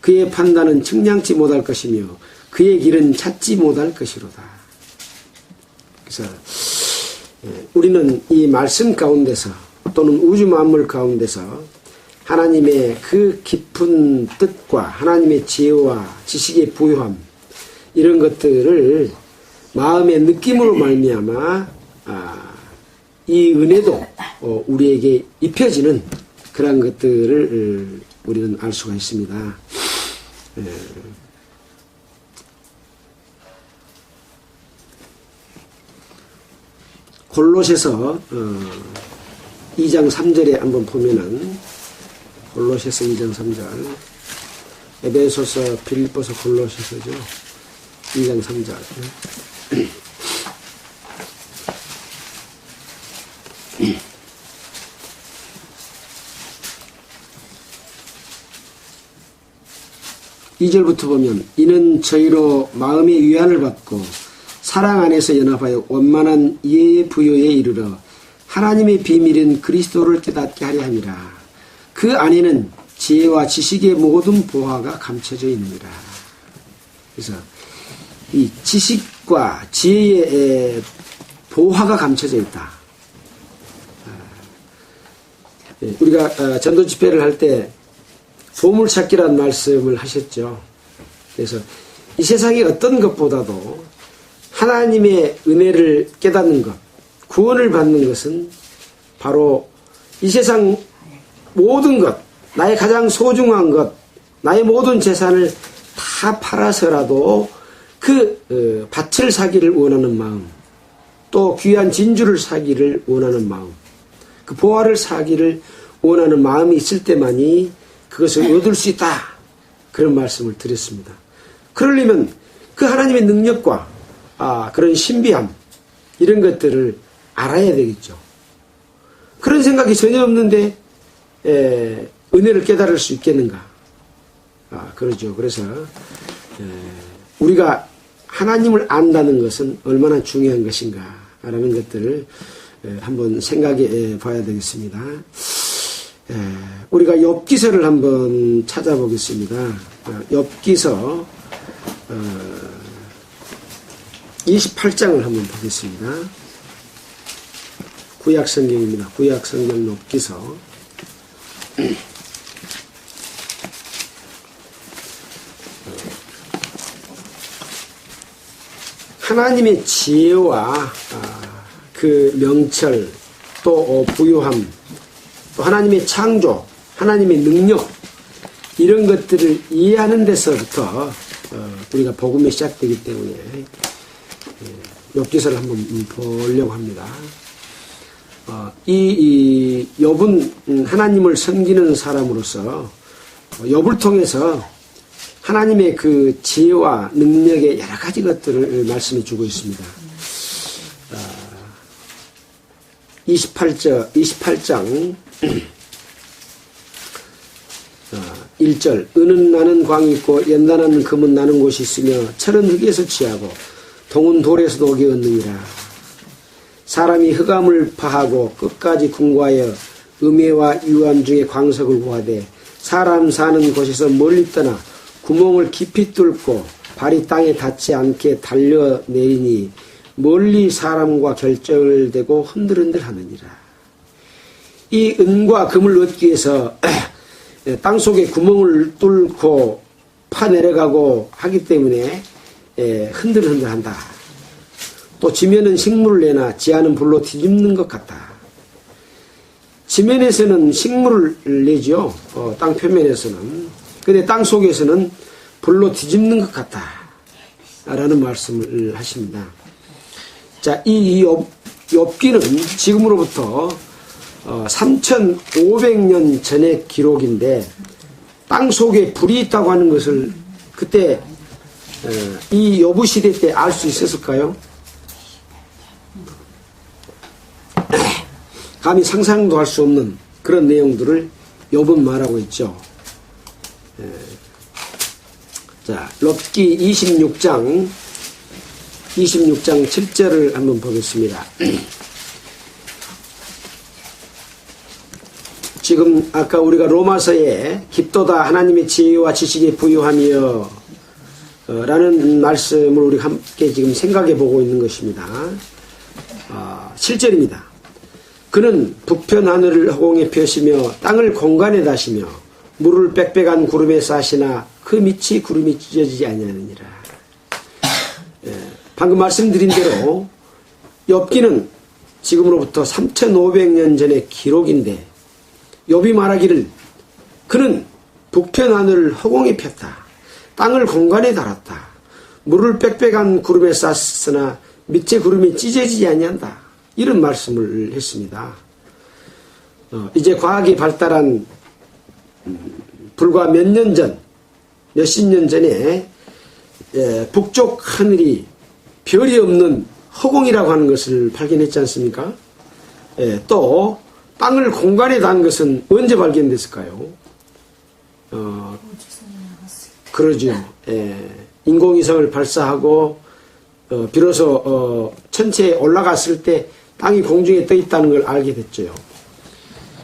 그의 판단은 측량치 못할 것이며 그의 길은 찾지 못할 것이로다. 그래서 우리는 이 말씀 가운데서 또는 우주 만물 가운데서 하나님의 그 깊은 뜻과 하나님의 지혜와 지식의 부유함 이런 것들을 마음의 느낌으로 말미암아 이 은혜도 우리에게 입혀지는 그런 것들을 우리는 알 수가 있습니다. 골로새서 2장 3절에 한번 보면은 골로새서 2장 3절 에베소서 빌립보서 골로새서죠. 2장 3절 2절부터 보면 이는 저희로 마음의 위안을 받고 사랑 안에서 연합하여 원만한 이해의 부요에 이르러 하나님의 비밀인 그리스도를 깨닫게 하려 함이라. 그 안에는 지혜와 지식의 모든 보화가 감춰져 있느니라. 그래서 이 지식과 지혜의 보화가 감춰져 있다. 우리가 전도 집회를 할 때 보물찾기란 말씀을 하셨죠. 그래서 이 세상의 어떤 것보다도 하나님의 은혜를 깨닫는 것, 구원을 받는 것은 바로 이 세상 모든 것, 나의 가장 소중한 것, 나의 모든 재산을 다 팔아서라도 그 밭을 사기를 원하는 마음, 또 귀한 진주를 사기를 원하는 마음, 그 보화를 사기를 원하는 마음이 있을 때만이 그것을 얻을 수 있다. 그런 말씀을 드렸습니다. 그러려면 그 하나님의 능력과 그런 신비함 이런 것들을 알아야 되겠죠. 그런 생각이 전혀 없는데 은혜를 깨달을 수 있겠는가? 그러죠. 그래서 우리가 하나님을 안다는 것은 얼마나 중요한 것인가 라는 것들을 한번 생각해 봐야 되겠습니다. 우리가 욥기서를 한번 찾아보겠습니다. 욥기서 28장을 한번 보겠습니다. 구약성경입니다. 구약성경 욥기서 하나님의 지혜와 그 명철 또 부유함 또 하나님의 창조 하나님의 능력 이런 것들을 이해하는 데서부터 우리가 복음이 시작되기 때문에 욥기서를 한번 보려고 합니다. 이 욥은 하나님을 섬기는 사람으로서 욥을 통해서 하나님의 그 지혜와 능력의 여러 가지 것들을 말씀해 주고 있습니다. 28장 1절 은은 나는 광이 있고 연단하는 금은 나는 곳이 있으며 철은 흙에서 취하고 동은 돌에서 녹이 얻느니라. 사람이 흑암을 파하고 끝까지 궁구하여 음해와 유암 중에 광석을 구하되 사람 사는 곳에서 멀리 떠나 구멍을 깊이 뚫고 발이 땅에 닿지 않게 달려내리니 멀리 사람과 결절되고 흔들흔들 하느니라. 이 은과 금을 얻기 위해서 땅속에 구멍을 뚫고 파내려가고 하기 때문에 흔들흔들한다. 또 지면은 식물을 내나 지하는 불로 뒤집는 것 같다. 지면에서는 식물을 내죠. 땅 표면에서는. 근데 땅 속에서는 불로 뒤집는 것 같다. 라는 말씀을 하십니다. 자, 이 욥기는 지금으로부터 3,500년 전의 기록인데 땅 속에 불이 있다고 하는 것을 그때 이 욥의 시대 때 알 수 있었을까요? 감히 상상도 할 수 없는 그런 내용들을 욥은 말하고 있죠. 자, 욥기 26장 7절을 한번 보겠습니다. 지금 아까 우리가 로마서에 깊도다 하나님의 지혜와 지식에 부유하며 라는 말씀을 우리 함께 지금 생각해 보고 있는 것입니다. 7절입니다. 그는 북편 하늘을 허공에 펴시며 땅을 공간에 다시며 물을 빽빽한 구름에 싸시나 그 밑이 구름이 찢어지지 아니하느니라. 방금 말씀드린 대로 욥기는 지금으로부터 3,500년 전의 기록인데 욥이 말하기를 그는 북편 하늘을 허공에 폈다. 땅을 공간에 달았다. 물을 빽빽한 구름에 쌌으나 밑에 구름이 찢어지지 아니한다. 이런 말씀을 했습니다. 이제 과학이 발달한 불과 몇 년 전, 몇십 년 전에 북쪽 하늘이 별이 없는 허공이라고 하는 것을 발견했지 않습니까? 또 땅을 공간에 단 것은 언제 발견됐을까요? 그러죠. 인공위성을 발사하고 비로소 천체에 올라갔을 때 땅이 공중에 떠 있다는 걸 알게 됐죠.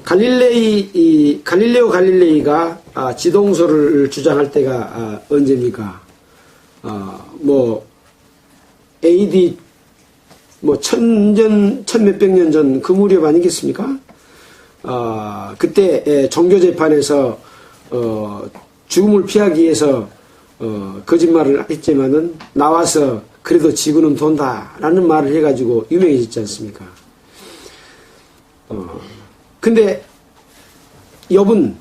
갈릴레오 갈릴레이가 지동설을 주장할 때가 언제입니까? AD 천몇백 년 전 그 무렵 아니겠습니까? 그때 종교재판에서 죽음을 피하기 위해서 거짓말을 했지만은 나와서 그래도 지구는 돈다라는 말을 해가지고 유명해졌지 않습니까? 근데 욥은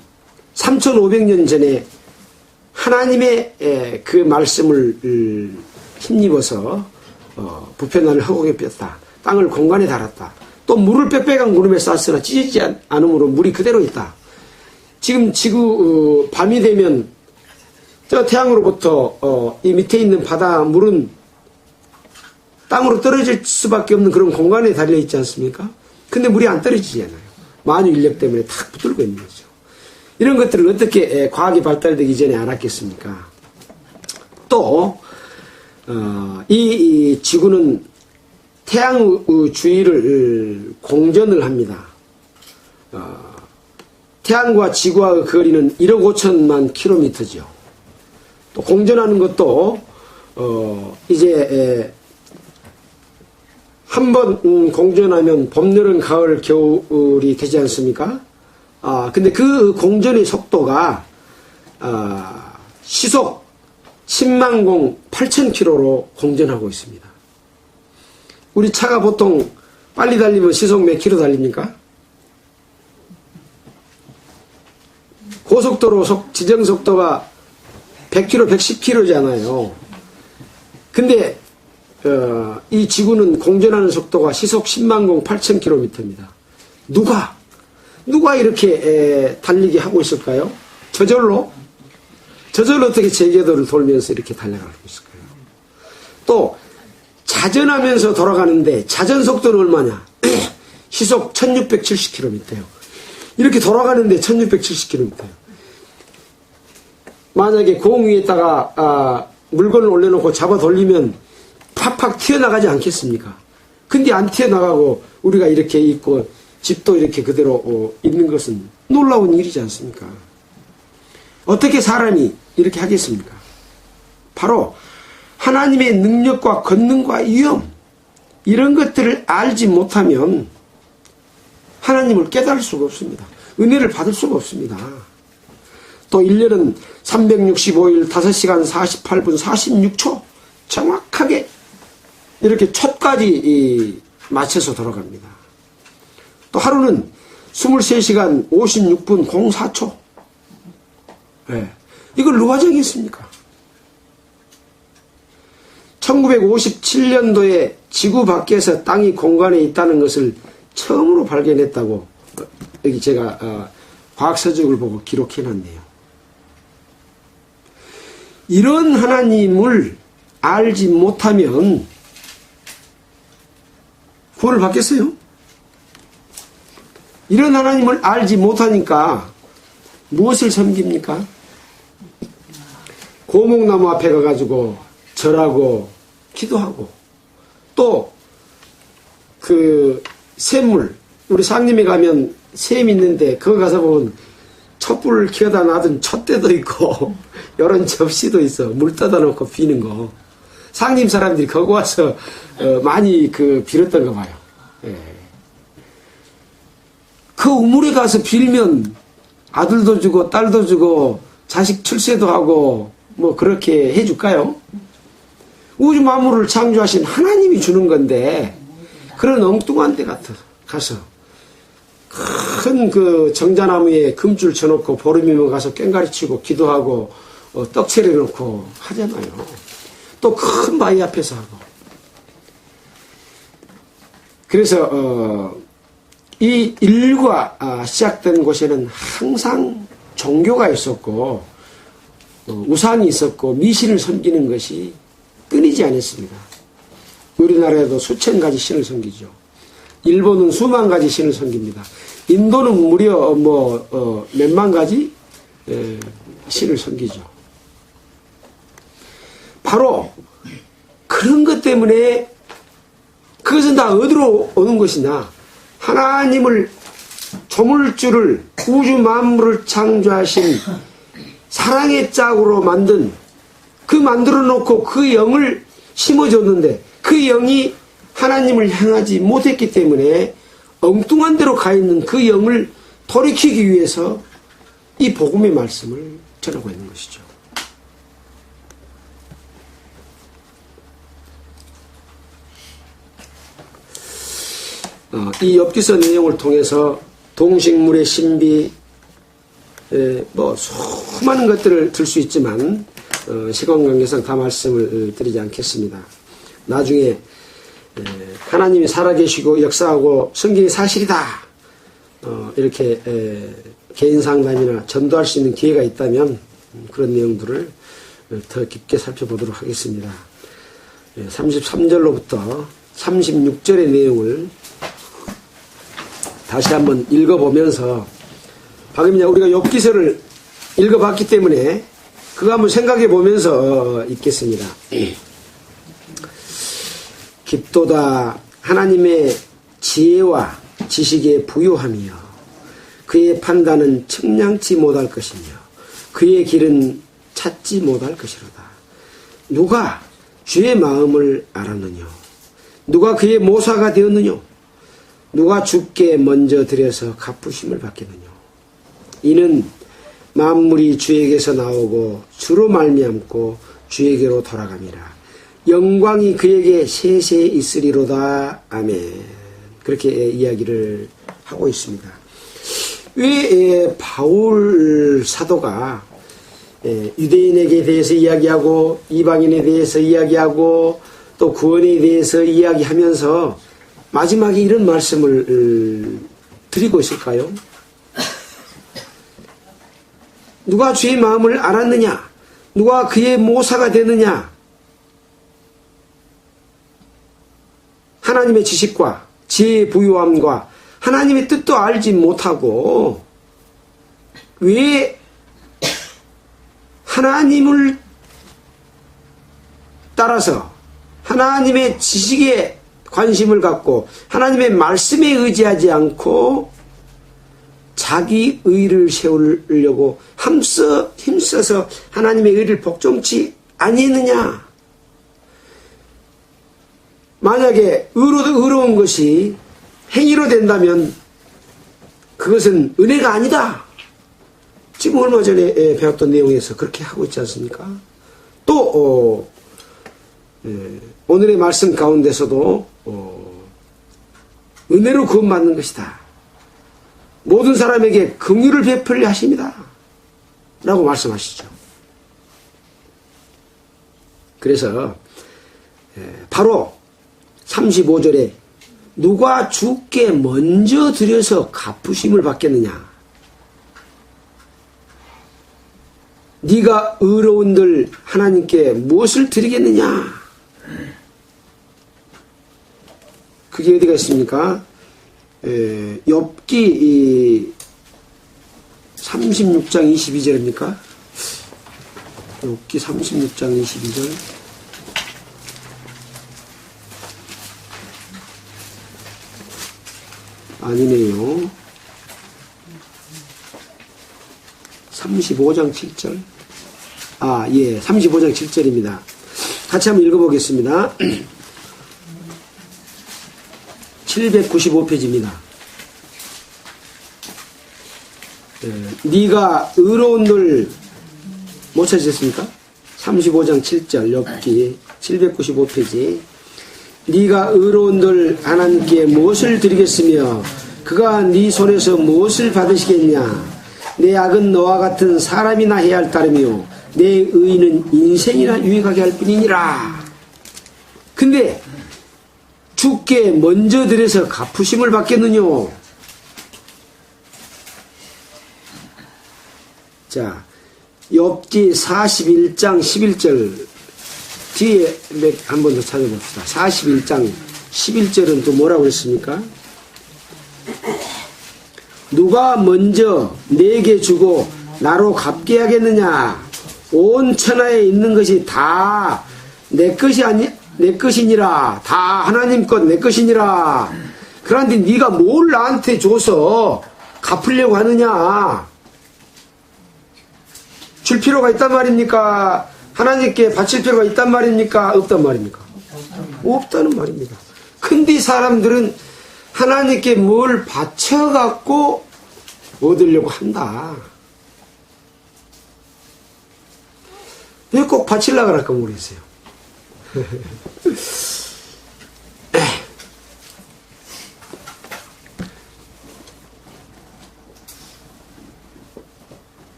3,500년 전에 하나님의 그 말씀을 힘입어서 부편하늘 허공에 폈다. 땅을 공간에 달았다. 또 물을 빽빽한 구름에 쌌으나 찢어지지 않으므로 물이 그대로 있다. 지금 지구 밤이 되면 저 태양으로부터 이 밑에 있는 바다 물은 땅으로 떨어질 수밖에 없는 그런 공간에 달려 있지 않습니까? 근데 물이 안 떨어지잖아요. 만유 인력 때문에 탁 붙들고 있는 거죠. 이런 것들을 어떻게 과학이 발달되기 전에 알았겠습니까? 또 이 지구는 태양 주위를 공전을 합니다. 태양과 지구와의 거리는 1억 5천만 킬로미터죠. 또 공전하는 것도 이제 한번 공전하면 봄, 여름, 가을, 겨울이 되지 않습니까? 근데 그 공전의 속도가 시속 10만 공 8,000km로 공전하고 있습니다. 우리 차가 보통 빨리 달리면 시속 몇 킬로 달립니까? 고속도로 지정속도가 100km, 110km잖아요. 근데 이 지구는 공전하는 속도가 시속 10만 8,000km입니다. 누가 이렇게 달리게 하고 있을까요? 저절로 어떻게 제궤도를 돌면서 이렇게 달려가고 있을까요? 또 자전하면서 돌아가는데 자전 속도는 얼마냐? 시속 1670km예요. 이렇게 돌아가는데 1670km예요. 만약에 공 위에다가 물건을 올려놓고 잡아 돌리면 팍팍 튀어나가지 않겠습니까? 근데 안 튀어나가고 우리가 이렇게 있고 집도 이렇게 그대로 있는 것은 놀라운 일이지 않습니까? 어떻게 사람이 이렇게 하겠습니까? 바로 하나님의 능력과 권능과 위엄, 이런 것들을 알지 못하면 하나님을 깨달을 수가 없습니다. 은혜를 받을 수가 없습니다. 또 1년은 365일 5시간 48분 46초 정확하게 이렇게 촛까지 맞춰서 돌아갑니다. 또 하루는 23시간 56분 04초. 네. 이걸 누가 정했습니까? 1957년도에 지구 밖에서 땅이 공간에 있다는 것을 처음으로 발견했다고 여기 제가 과학서적을 보고 기록해놨네요. 이런 하나님을 알지 못하면 구원을 받겠어요? 이런 하나님을 알지 못하니까 무엇을 섬깁니까? 고목나무 앞에 가가지고 절하고 기도하고 또 그 샘물, 우리 상림에 가면 샘 있는데 그거 가서 보면 촛불을 켜다 놔둔 촛대도 있고 이런 접시도 있어. 물 떠다 놓고 비는 거. 상림 사람들이 거기 와서 많이 빌었던가 봐요. 예. 그 우물에 가서 빌면 아들도 주고 딸도 주고 자식 출세도 하고 뭐 그렇게 해줄까요? 우주 만물을 창조하신 하나님이 주는 건데 그런 엉뚱한 데 가서 큰 정자나무에 금줄 쳐놓고 보름이면 가서 꽹가리 치고 기도하고 떡 차려놓고 하잖아요. 또 큰 바위 앞에서 하고. 그래서 이 인류가 시작된 곳에는 항상 종교가 있었고 우상이 있었고 미신을 섬기는 것이 끊이지 않았습니다. 우리나라에도 수천 가지 신을 섬기죠. 일본은 수만 가지 신을 섬깁니다. 인도는 무려 몇만 가지 신을 섬기죠. 바로 그런 것 때문에 그것은 다 어디로 오는 것이냐? 하나님을 조물주를 우주 만물을 창조하신 사랑의 짝으로 만든 만들어 놓고 그 영을 심어줬는데 그 영이 하나님을 향하지 못했기 때문에 엉뚱한 데로 가 있는 그 영을 돌이키기 위해서 이 복음의 말씀을 전하고 있는 것이죠. 이 엽기서 내용을 통해서 동식물의 신비, 수많은 것들을 들 수 있지만 시간 관계상 다 말씀을 드리지 않겠습니다. 나중에 하나님이 살아계시고 역사하고 성경이 사실이다 이렇게 개인 상담이나 전도할 수 있는 기회가 있다면 그런 내용들을 더 깊게 살펴보도록 하겠습니다. 33절로부터 36절의 내용을 다시 한번 읽어보면서 방금 우리가 욥기서를 읽어봤기 때문에 그거 한번 생각해 보면서 읽겠습니다. 깊도다 하나님의 지혜와 지식에 부유하며 그의 판단은 측량치 못할 것이며 그의 길은 찾지 못할 것이로다. 누가 주의 마음을 알았느냐? 누가 그의 모사가 되었느냐? 누가 주께 먼저 드려서 갚으심을 받겠느냐? 이는 만물이 주에게서 나오고 주로 말미암고 주에게로 돌아갑니다. 영광이 그에게 세세 있으리로다. 아멘. 그렇게 이야기를 하고 있습니다. 왜 바울 사도가 유대인에게 대해서 이야기하고 이방인에 대해서 이야기하고 또 구원에 대해서 이야기하면서 마지막에 이런 말씀을 드리고 있을까요? 누가 주의 마음을 알았느냐? 누가 그의 모사가 되느냐? 하나님의 지식과 지혜의 부유함과 하나님의 뜻도 알지 못하고 왜 하나님을 따라서 하나님의 지식에 관심을 갖고 하나님의 말씀에 의지하지 않고 자기 의를 세우려고 힘써서 하나님의 의를 복종치 아니했느냐? 만약에 의로운 것이 행위로 된다면 그것은 은혜가 아니다. 지금 얼마 전에 배웠던 내용에서 그렇게 하고 있지 않습니까? 또 오늘의 말씀 가운데서도 은혜로 구원받는 것이다. 모든 사람에게 긍휼을 베풀려 하십니다. 라고 말씀하시죠. 그래서 바로 35절에 누가 주께 먼저 드려서 갚으심을 받겠느냐? 네가 의로운들 하나님께 무엇을 드리겠느냐? 그게 어디가 있습니까? 욥기 36장 22절입니까? 욥기 36장 22절. 아니네요. 35장 7절. 35장 7절입니다. 같이 한번 읽어보겠습니다. 795페이지입니다. 네가 의로운들 못 찾으셨습니까? 35장 7절 욥기 795페이지. 네가 의로운들 하나님께 무엇을 드리겠으며 그가 네 손에서 무엇을 받으시겠냐? 내 악은 너와 같은 사람이나 해야 할 따름이요 내 의는 인생이나 유익하게 할 뿐이니라. 근데 주께 먼저 드려서 갚으심을 받겠느뇨? 자, 욥기 41장 11절 뒤에 한 번 더 찾아봅시다. 41장 11절은 또 뭐라고 했습니까? 누가 먼저 내게 주고 나로 갚게 하겠느냐? 온 천하에 있는 것이 다 내 것이 내 것이니라. 다 하나님 것 내 것이니라. 그런데 네가 뭘 나한테 줘서 갚으려고 하느냐? 줄 필요가 있단 말입니까? 하나님께 바칠 필요가 있단 말입니까? 없단 말입니까? 없다는 말입니다. 근데 사람들은 하나님께 뭘 바쳐갖고 얻으려고 한다. 왜 꼭 바치려고 할까 모르겠어요.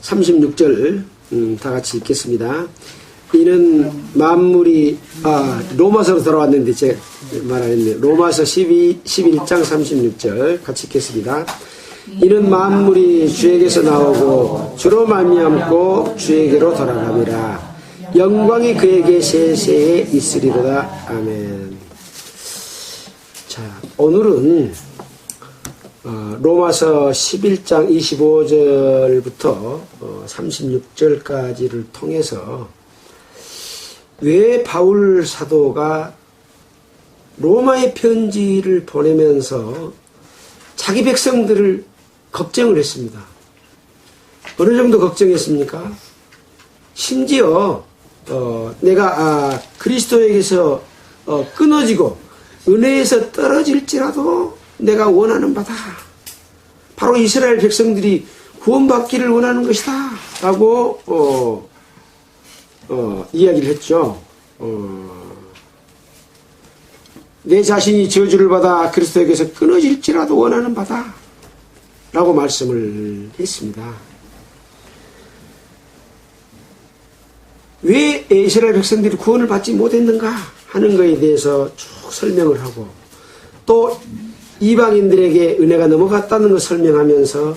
36절 다 같이 읽겠습니다. 이는 만물이 로마서로 돌아왔는데 제가 말 안 했네요. 로마서 11장 36절 같이 읽겠습니다. 이는 만물이 주에게서 나오고 주로 말미암고 주에게로 돌아가니라. 영광이 그에게 세세에 있으리로다. 아멘. 자, 오늘은 로마서 11장 25절부터 36절까지를 통해서 왜 바울 사도가 로마의 편지를 보내면서 자기 백성들을 걱정을 했습니다. 어느 정도 걱정했습니까? 심지어 내가 그리스도에게서 끊어지고 은혜에서 떨어질지라도 내가 원하는 바다. 바로 이스라엘 백성들이 구원받기를 원하는 것이다. 라고 이야기를 했죠. 내 자신이 저주를 받아 그리스도에게서 끊어질지라도 원하는 바다. 라고 말씀을 했습니다. 왜 이스라엘 백성들이 구원을 받지 못했는가 하는 것에 대해서 쭉 설명을 하고, 또 이방인들에게 은혜가 넘어갔다는 것을 설명하면서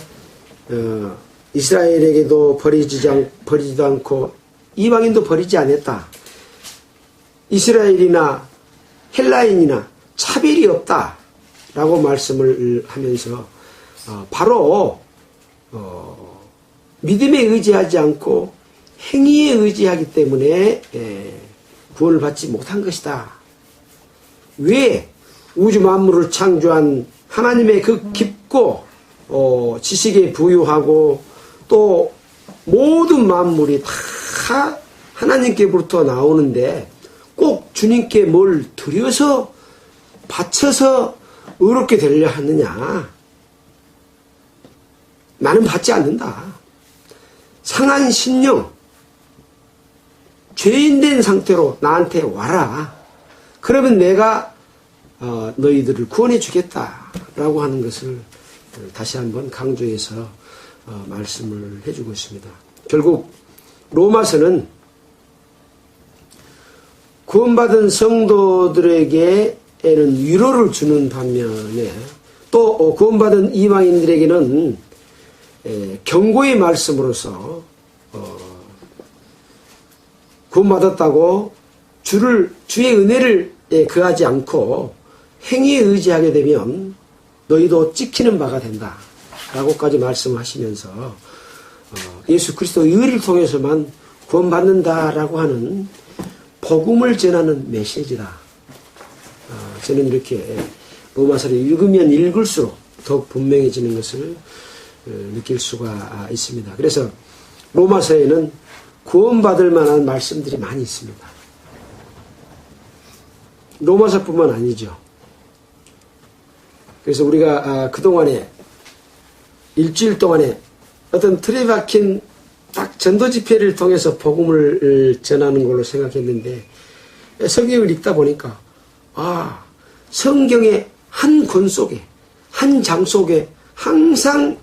이스라엘에게도 버리지도 않고 이방인도 버리지 않았다. 이스라엘이나 헬라인이나 차별이 없다 라고 말씀을 하면서 바로 믿음에 의지하지 않고 행위에 의지하기 때문에 구원을 받지 못한 것이다. 왜 우주 만물을 창조한 하나님의 그 깊고 지식에 부유하고 또 모든 만물이 다 하나님께부터 나오는데 꼭 주님께 뭘 드려서 바쳐서 의롭게 되려 하느냐? 나는 받지 않는다. 상한 심령, 죄인된 상태로 나한테 와라. 그러면 내가 너희들을 구원해 주겠다라고 하는 것을 다시 한번 강조해서 말씀을 해주고 있습니다. 결국 로마서는 구원받은 성도들에게는 위로를 주는 반면에 또 구원받은 이방인들에게는 경고의 말씀으로서 구원받았다고 주의 은혜를 그하지 않고 행위에 의지하게 되면 너희도 찍히는 바가 된다 라고까지 말씀하시면서 예수 그리스도의 의를 통해서만 구원받는다라고 하는 복음을 전하는 메시지다. 저는 이렇게 로마서를 읽으면 읽을수록 더욱 분명해지는 것을 느낄 수가 있습니다. 그래서 로마서에는 구원받을 만한 말씀들이 많이 있습니다. 로마서뿐만 아니죠. 그래서 우리가 그동안에 일주일 동안에 어떤 틀에 박힌 딱 전도 집회를 통해서 복음을 전하는 걸로 생각했는데 성경을 읽다 보니까 성경의 한 권 속에 한 장 속에 항상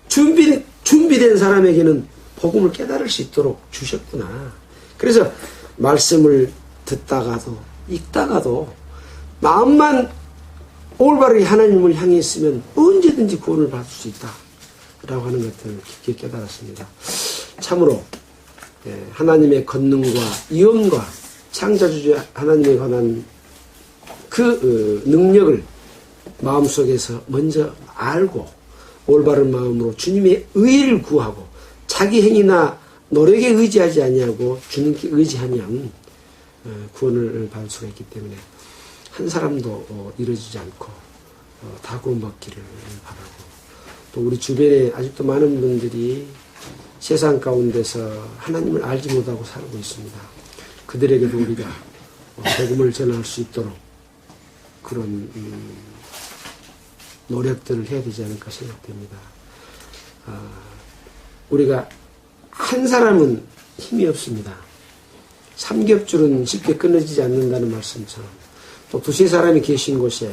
준비된 사람에게는 복음을 깨달을 수 있도록 주셨구나. 그래서 말씀을 듣다가도 읽다가도 마음만 올바르게 하나님을 향해 있으면 언제든지 구원을 받을 수 있다 라고 하는 것들을 깊게 깨달았습니다. 참으로 하나님의 권능과 위엄과 창조주 하나님에 관한 그 능력을 마음속에서 먼저 알고 올바른 마음으로 주님의 의를 구하고 자기 행위나 노력에 의지하지 아니하고 주님께 의지하면 구원을 받을 수가 있기 때문에 한 사람도 이루어지지 않고 다 구원받기를 바라고, 또 우리 주변에 아직도 많은 분들이 세상 가운데서 하나님을 알지 못하고 살고 있습니다. 그들에게도 우리가 복음을 전할 수 있도록 그런 노력들을 해야 되지 않을까 생각됩니다. 우리가 한 사람은 힘이 없습니다. 삼겹줄은 쉽게 끊어지지 않는다는 말씀처럼 또 두세 사람이 계신 곳에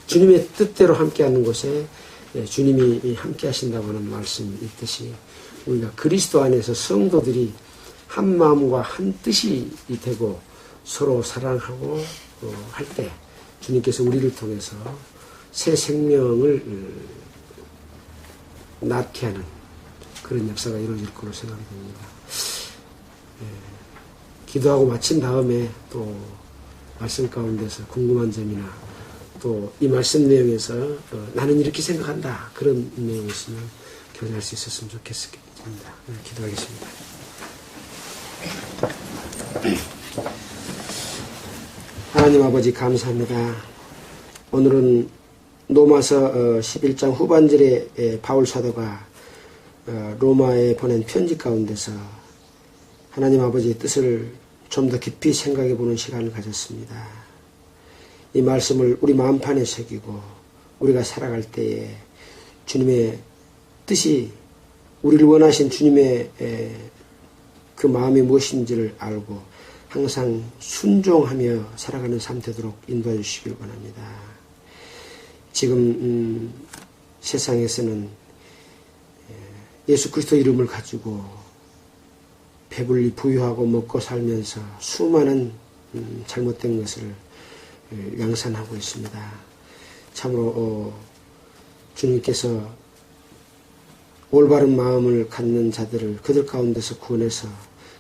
주님의 뜻대로 함께하는 곳에 주님이 함께 하신다고 하는 말씀이 있듯이 우리가 그리스도 안에서 성도들이 한 마음과 한 뜻이 되고 서로 사랑하고 할 때 주님께서 우리를 통해서 새 생명을 낳게 하는 그런 역사가 이루어질 거로 생각이 됩니다. 기도하고 마친 다음에 또 말씀 가운데서 궁금한 점이나 또 이 말씀 내용에서 나는 이렇게 생각한다 그런 내용이 있으면 교제할 수 있었으면 좋겠습니다. 기도하겠습니다. 하나님 아버지 감사합니다. 오늘은 로마서 11장 후반절에 바울 사도가 로마에 보낸 편지 가운데서 하나님 아버지의 뜻을 좀 더 깊이 생각해 보는 시간을 가졌습니다. 이 말씀을 우리 마음판에 새기고 우리가 살아갈 때에 주님의 뜻이 우리를 원하신 주님의 그 마음이 무엇인지를 알고 항상 순종하며 살아가는 삶 되도록 인도해 주시길 원합니다. 지금 세상에서는 예수 그리스도 이름을 가지고 배불리 부유하고 먹고 살면서 수많은 잘못된 것을 양산하고 있습니다. 참으로 주님께서 올바른 마음을 갖는 자들을 그들 가운데서 구원해서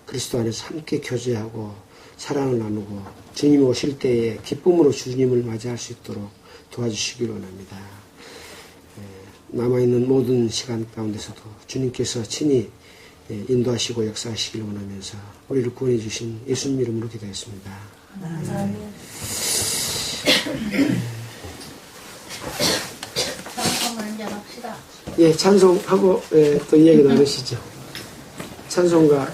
그리스도 안에서 함께 교제하고 사랑을 나누고 주님이 오실 때에 기쁨으로 주님을 맞이할 수 있도록 도와주시길 원합니다. 남아있는 모든 시간 가운데서도 주님께서 친히 인도하시고 역사하시길 원하면서 우리를 구원해 주신 예수님 이름으로 기도했습니다. 찬송을 이제 합시다. 예, 찬송하고 또 이야기 나누시죠. 찬송가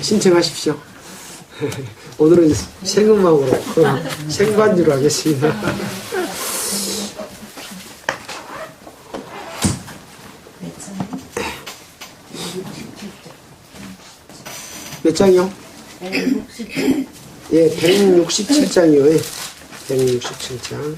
신청하십시오. 오늘은 생음악으로 생반주로 하겠습니다. 몇 장이요? 167. 예, 167장이요. 167장.